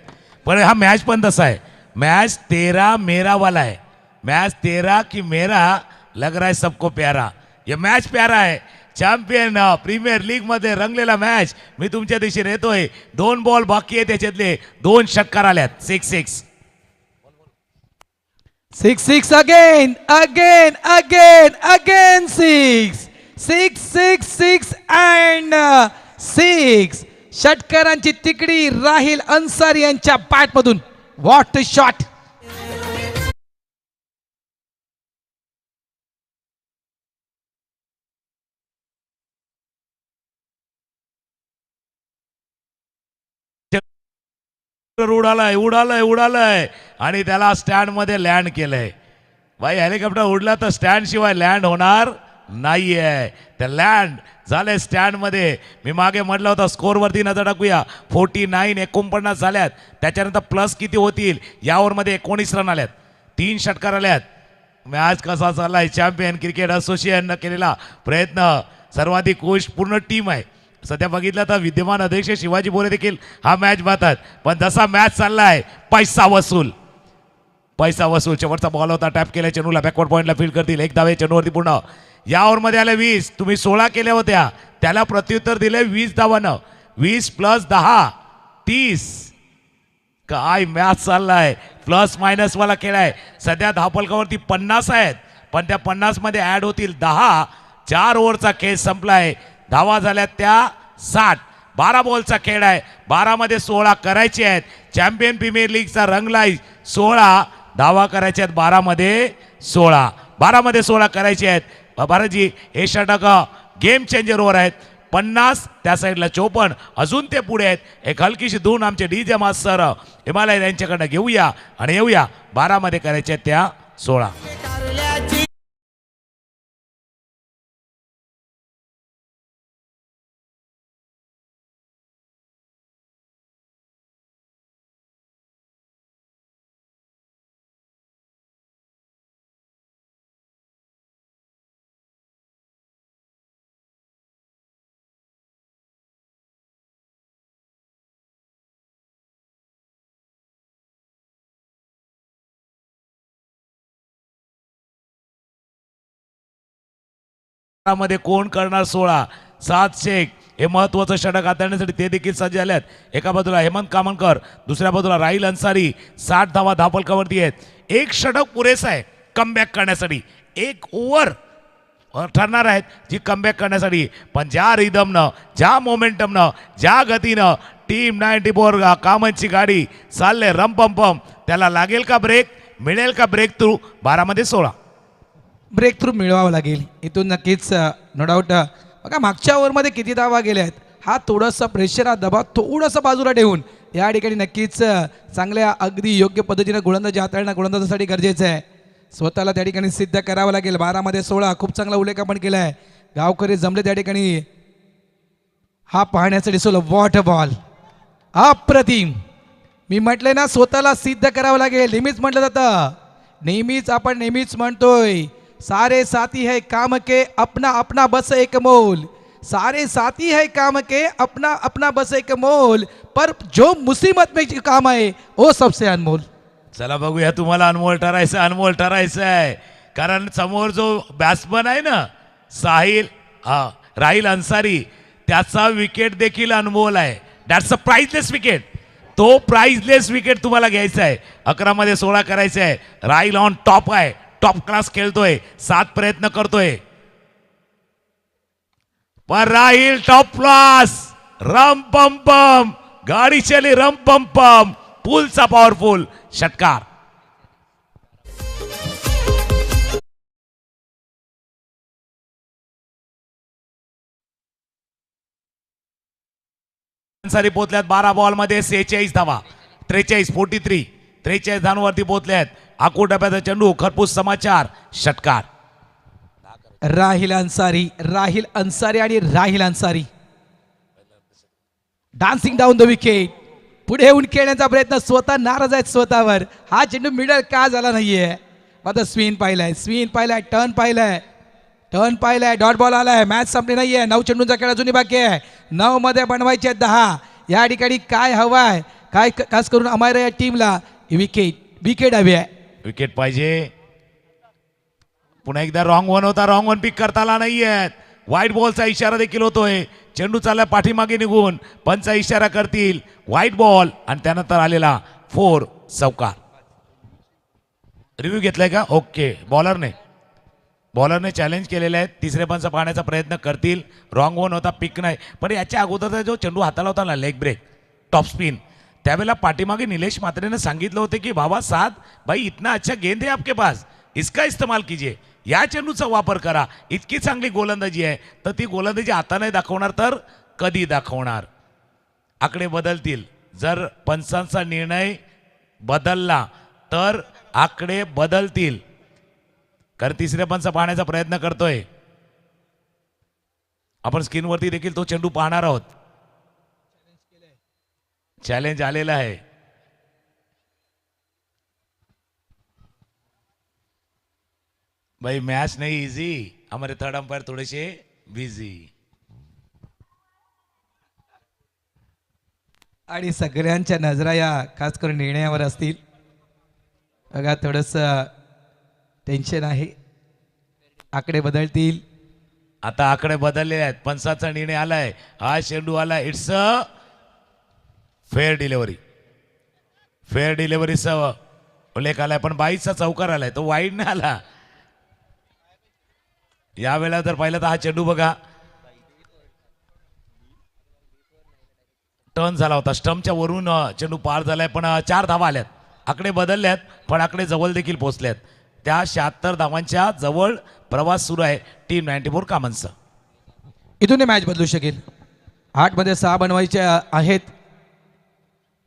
Speaker 6: पण हा मॅच पण तसा आहे. मॅच 13 मेरा वाला है, मैच 13 की मेरा लग रहा है सबको प्यारा. ये मॅच प्यारा आहे. चॅम्पियन प्रीमियर लीग मध्ये रंगलेला मॅच मी तुमच्या दिशेने येतोय. 2 बॉल बाकी आहे, त्याच्यातले 2 षटकार आल्यात. 6
Speaker 2: again 6 and 6. षटकारांची तिकडी राहिल अन्सारी यांच्या बॅटमधून. What a shot.
Speaker 6: उडालय आणि त्याला स्टँड मध्ये लँड केलंय. भाई हेलिकॉप्टर उडला तर स्टँड शिवाय लँड होणार नाहीये. त्या लँड झाले स्टँड मध्ये. मी मागे म्हटलं होतं स्कोर वरती नजर टाकूया. 49 झाल्यात. त्याच्यानंतर प्लस किती होतील यावर मध्ये 19 रन आल्यात. 3 षटकार आल्यात. मॅच कसा चाललाय. चॅम्पियन क्रिकेट असोसिएशननं केलेला प्रयत्न सर्वाधिक खुश पूर्ण टीम आहे. सध्या बघितलं तर विद्यमान अध्यक्ष शिवाजी बोरे देखील हा मॅच पाहतात. पण जसा मॅच चाललाय पैसा वसूल. शेवटचा बॉल होता. टॅप केल्या चेंडूला बॅकवर्ड पॉईंटला फील्ड करतील. 1 धावे चेंडूवरती पूर्ण. या ओव्हरमध्ये आले 20. तुम्ही 16 केल्या होत्या, त्याला प्रत्युत्तर दिले 20 धावानं. 20 + 10 30. काय मॅच चाललाय. प्लस मायनस वाला खेळ आहे. सध्या धावफलकावरती 50 आहेत, पण त्या 50 मध्ये ऍड होतील 10. 4 ओव्हरचा खेळ संपलाय. धावा झाल्या त्या 60. 12 बॉलचा खेळ आहे. 12 मध्ये 16 करायचे आहेत. चॅम्पियन प्रीमियर लीगचा रंगलाय 16 धावा करायच्या आहेत. 12 मध्ये 16 करायचे आहेत. भारतजी हे षटक गेम चेंजर ओव्हर आहेत. 50 त्या साईडला 54. अजून ते पुढे आहेत. एक हलकीशी धून आमचे DJ मास्तर हिमालय यांच्याकडनं घेऊया आणि येऊया. 12 मध्ये करायचे आहेत त्या 16. मध्ये कोण करणार 16. सात शेख हे महत्वाचं षटक हाताळण्यासाठी ते देखील सज्ज झाले आहेत. एका बाजूला हेमंत कामनकर, दुसऱ्या बाजूला राहिल अन्सारी. 60 धावा धापलकावरती आहेत. एक षटक पुरेसा आहे कमबॅक करण्यासाठी. एक ओव्हर ठरणार आहेत जी कमबॅक करण्यासाठी. पण ज्या रिदमनं, ज्या मोमेंटमनं, ज्या गतीनं टीम 94 कामनची गाडी चालले रमपंपम, त्याला लागेल का ब्रेक, मिळेल का ब्रेक थ्रू? 12 मध्ये 16
Speaker 2: ब्रेक थ्रू मिळवावं लागेल इथून नक्कीच. No doubt. बघा मागच्या ओव्हरमध्ये किती धावा गेल्या आहेत. हा थोडासा प्रेशर, हा दबाव थोडासा बाजूला ठेवून या ठिकाणी नक्कीच चांगल्या अगदी योग्य पद्धतीनं गोलंदाजी हाताळणं गोलंदाजासाठी गरजेचं आहे. स्वतःला त्या ठिकाणी सिद्ध करावं लागेल. 12 मध्ये 16 खूप चांगला उल्लेख आपण केला आहे. गावकरी जमले त्या ठिकाणी. हा पाहण्यासाठी सोल वॉट बॉल अप्रतिम. मी म्हटलंय ना स्वतःला सिद्ध करावं लागेल. नेहमीच म्हटलं जातं, आपण नेहमीच म्हणतोय सारे साथी है काम के अपना अपना बस एक मोल. सारे साथी है काम के अपना अपना बस एक मोल, पर जो मुसीबत में काम आहे वो सबसे अनमोल.
Speaker 6: चला बघूया, तुम्हाला अनमोल ठरायचं आहे. कारण समोर जो बॅट्समन आहे ना साहिल राहिल अन्सारी, त्याचा विकेट देखील अनमोल आहे. That's a priceless wicket. तो प्राइजलेस विकेट तुम्हाला घ्यायचा आहे. 11 मध्ये 16 करायचं आहे. राहिल ऑन टॉप आहे, टॉप क्लास खेळतोय, 7 प्रयत्न करतोय. पण राहिल टॉप क्लास. रम पम पम गाडी चली, रम पम पम पुलचा पॉवरफुल षटकार. अन्सारी पोहोचल्यात 12 बॉल मध्ये 46 धावा. 43 धावांवरती पोहोचल्यात. आकू डब्याचा चेंडू, खरपूस समाचार, षटकार.
Speaker 2: राहिल अन्सारी आणि राहिल Ansari dancing down the wicket. पुढे येऊन खेळण्याचा प्रयत्न, स्वतः नाराज आहेत स्वतःवर. हा चेंडू मिडल का झाला नाहीये. आता स्विन पाहिलाय, टर्न पाहिलाय, डॉट बॉल आलाय. मॅच संपली नाहीये. 9 चेंडूंचा खेळ अजूनही बाकी आहे. 9 मध्ये बनवायचे आहेत 10. या ठिकाणी काय हवाय, काय खास करून अमायरा या टीमला विकेट हवी आहे.
Speaker 6: विकेट पाहिजे. पुन्हा एकदा रॉंग वन पिक करता आला नाहीये. व्हाईट बॉलचा इशारा देखील होतोय. चेंडू चालला पाठीमागे निघून, पंचा इशारा करतील. व्हाईट बॉल आणि त्यानंतर आलेला 4 चौकार. रिव्ह्यू घेतलाय का? ओके. बॉलरने चॅलेंज केलेले आहे. तिसरे पंच पाहण्याचा प्रयत्न करतील. रॉंग वन होता, पिक नाही. पण याच्या अगोदरचा जो चेंडू हाताला होता ना, लेग ब्रेक, टॉप स्पिन, त्यावेळेला पाठीमागे निलेश म्हात्रेने सांगितलं होतं की बाबा साथ भाई, इतना अच्छा गेंद है आपके पास, इसका इस्तेमाल कीजिए. या चेंडूचा वापर करा. इतकी चांगली गोलंदाजी आहे. तर ती गोलंदाजी आता नाही दाखवणार तर कधी दाखवणार? आकडे बदलतील. जर पंचांचा निर्णय बदलला तर आकडे बदलतील. कारण तिसरे पंच पाहण्याचा प्रयत्न करतोय आपण. स्क्रीनवरती देखील तो चेंडू पाहणार आहोत. चॅलेंज आलेला आहे. भाई मैच नहीं इजी, हमारे थर्ड अंपायर थोड़े से बिजी.
Speaker 2: आणि सगळ्यांच्या नजरा या खास करून निर्णयावर असतील. बघा थोडंसं टेन्शन आहे. आकडे बदलतील.
Speaker 6: आता आकडे बदलले आहेत. पंचाचा निर्णय आलाय. हा चेंडू आला. इट्स अ फेअर डिलिव्हरीचा उल्लेख आलाय. पण 22चा चौकार आलाय, तो वाईड नाही आला. यावेळेला जर पाहिलं तर हा चेंडू बघा टर्न झाला होता. स्टंपच्या वरून चेंडू पार झालाय. पण 4 धावा आल्यात. आकडे बदलल्यात पण आकडे जवळ देखील पोहोचल्यात. त्या 76 धावांच्या जवळ प्रवास सुरू आहे टीम 94 कामनचा.
Speaker 2: इथून मॅच बदलू शकेल. 8 मध्ये 6 बनवायचे आहेत.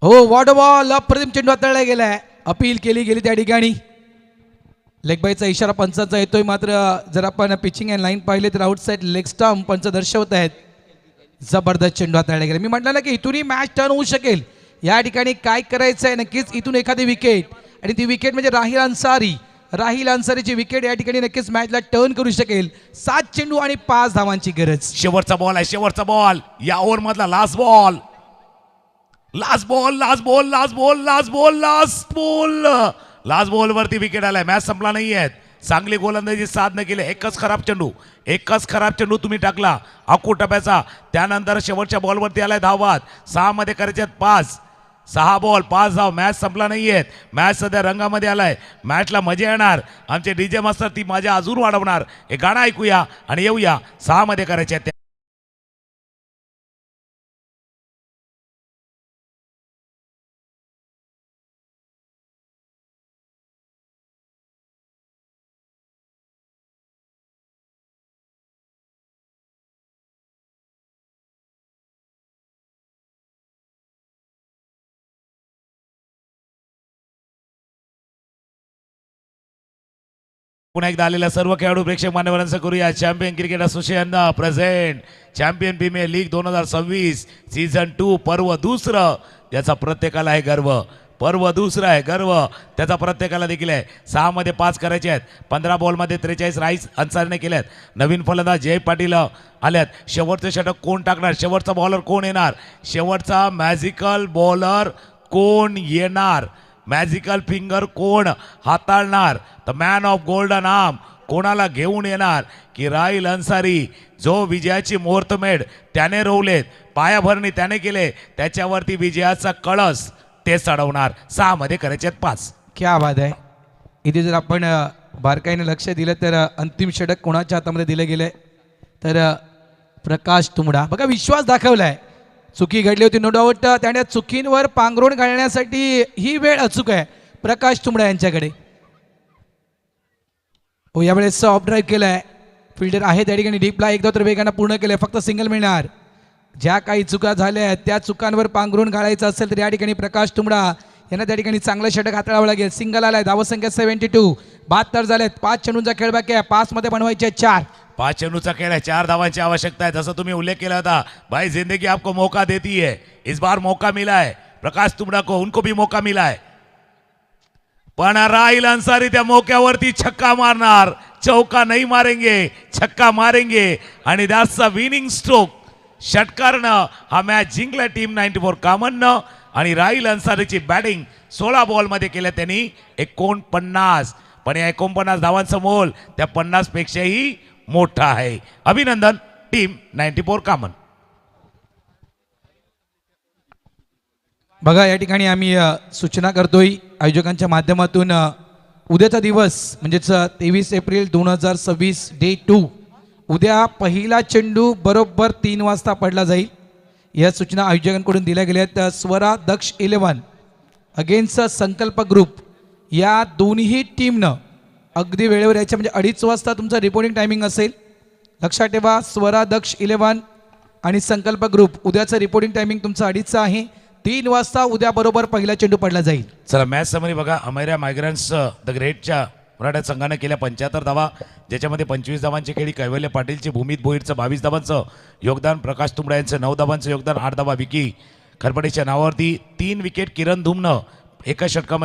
Speaker 2: हो, वॉट बॉल अप्रतिम चेंडू हाताळला गेलाय. अपील केली गेली त्या ठिकाणी. लेग बायचा इशारा पंचांचा येतोय. मात्र जर आपण पिचिंग अँड लाईन पाहिले तर आउटसाइड लेग स्टंप पंच दर्शवत आहेत. जबरदस्त चेंडू हाताळला गेला. मी म्हटलं ना की इथूनही मॅच टर्न होऊ शकेल. या ठिकाणी काय करायचं आहे नक्कीच, इथून एखादी विकेट, आणि ती विकेट म्हणजे राहिल अन्सारीची विकेट या ठिकाणी नक्कीच मॅचला टर्न करू शकेल. 7 चेंडू आणि 5 धावांची गरज.
Speaker 6: शेवटचा बॉल या ओव्हर मधला लास्ट बॉल वरती विकेट आलाय. मॅच संपला नाहीये. चांगली गोलंदाजी साधनं केली. एकच खराब चेंडू तुम्ही टाकला आखू टप्प्याचा. त्यानंतर शेवटच्या बॉलवरती आलाय धावबाद. 6 मध्ये करायचे 5. 6 बॉल 5 धाव. मॅच संपला नाहीयेत. मॅच सध्या रंगामध्ये आलाय. मॅचला मजा येणार. आमचे डीजे मास्तर ती मजा अजून वाढवणार. हे गाणं ऐकूया आणि येऊया. 6 मध्ये करायचे त्या पुन्हा एकदा आलेल्या सर्व खेळाडू प्रेक्षक मान्यवरांचं करूया. Champion cricket association present champion premier league 2026 season 2 पर्व दुसरं. याचा प्रत्येकाला आहे गर्व. पर्व दुसरं आहे गर्व त्याचा प्रत्येकाला देखील आहे. 6 मध्ये 5 करायचे आहेत. 15 बॉलमध्ये 43 राईस अन्सारीने केल्यात. नवीन फलंदाज जय पाटील आल्यात. शेवटचं षटक कोण टाकणार? शेवटचा बॉलर कोण येणार? शेवटचा मॅजिकल बॉलर कोण येणार? मॅजिकल फिंगर कोण हाताळणार? The man of golden arm कोणाला घेऊन येणार? की राहिल अन्सारी जो विजयाची मुहूर्तमेढ त्याने रोवलेत, पायाभरणी त्याने केले, त्याच्यावरती विजयाचा कळस ते चढवणार. 6 मध्ये करायचे 5.
Speaker 2: क्या बात आहे. इथे जर आपण बारकाईने लक्ष दिलं तर अंतिम षटक कोणाच्या हातामध्ये दिलं गेलंय तर प्रकाश तुंबडा. बघा विश्वास दाखवलाय. चुकी घडली होती नो डाऊट. त्याने चुकींवर पांघरुण घालण्यासाठी ही वेळ अचूक आहे प्रकाश तुंबडा यांच्याकडे. हो यावेळेस ऑफ ड्राईव्ह केलाय. फिल्डर आहे त्या ठिकाणी डीपला एकदा तर वेगानं पूर्ण केलंय. फक्त सिंगल मिळणार. ज्या काही चुका झाल्या आहेत त्या चुकांवर पांघरुण घालायचं असेल तर या ठिकाणी प्रकाश तुंबडा यांना त्या ठिकाणी चांगलं षटक हाताळावं लागेल. सिंगल आलाय. धावसंख्या 72. 72 झालेत. 5 चेंडूंचा खेळ बाकी आहे. 5 मध्ये बनवायचे 4.
Speaker 6: 5 चेंडूचा खेळ आहे. 4 धावांची आवश्यकता आहे. जसं तुम्ही उल्लेख केला होता भाई जिंदगी आपको मौका देती है. इस बार मौका मिला है प्रकाश तुंबडा को. उनको भी मौका मिला है. पण राहिल अन्सारी त्या मौक्यावरती छक्का मारणार. चौका नाही मारेंगे छक्का मारेंगे आणि दॅट्स अ विनिंग स्ट्रोक. षटकारनं हा मॅच जिंकला टीम 94 कामननं. आणि राहिल अन्सारीची बॅटिंग 16 बॉलमध्ये केल्या त्यांनी 49. पण या 49 धावांचं मोल त्या 50 पेक्षाही मोठा आहे. अभिनंदन टीम 94 कामन.
Speaker 2: बघा या ठिकाणी आम्ही सूचना करतोय आयोजकांच्या माध्यमातून. उद्याचा दिवस म्हणजेच 23 एप्रिल 2026 डे 2. उद्या पहिला चेंडू बरोबर 3 वाजता पडला जाईल. या सूचना आयोजकांकडून दिल्या गेल्या आहेत. स्वरा दक्ष 11 अगेन्स्ट संकल्प ग्रुप या दोन्ही टीमनं अगदी वेळेवर यायच्या म्हणजे 2:30 वाजता तुमचं रिपोर्टिंग टायमिंग असेल. लक्षात ठेवा. स्वरा दक्ष 11 आणि संकल्प ग्रुप उद्याचं रिपोर्टिंग टायमिंग तुमचं 2:30 आहे. 3 वाजता उद्या बरोबर पहिला चेंडू पडला जाईल.
Speaker 6: चला मॅच समरी बघा. अमेरिया मायग्रंट्स द ग्रेटच्या मराठा संघानं केल्या 75 धावा, ज्याच्यामध्ये 25 धावांची खेळी कैवल्य पाटीलची, भूमित भोईरचं 22 धावांचं योगदान, प्रकाश तुंबडा यांचं 9 धावांचं योगदान, 8 धावा विकी खरपडेच्या नावावरती, 3 विकेट किरण धुमनं एका षटकामध्ये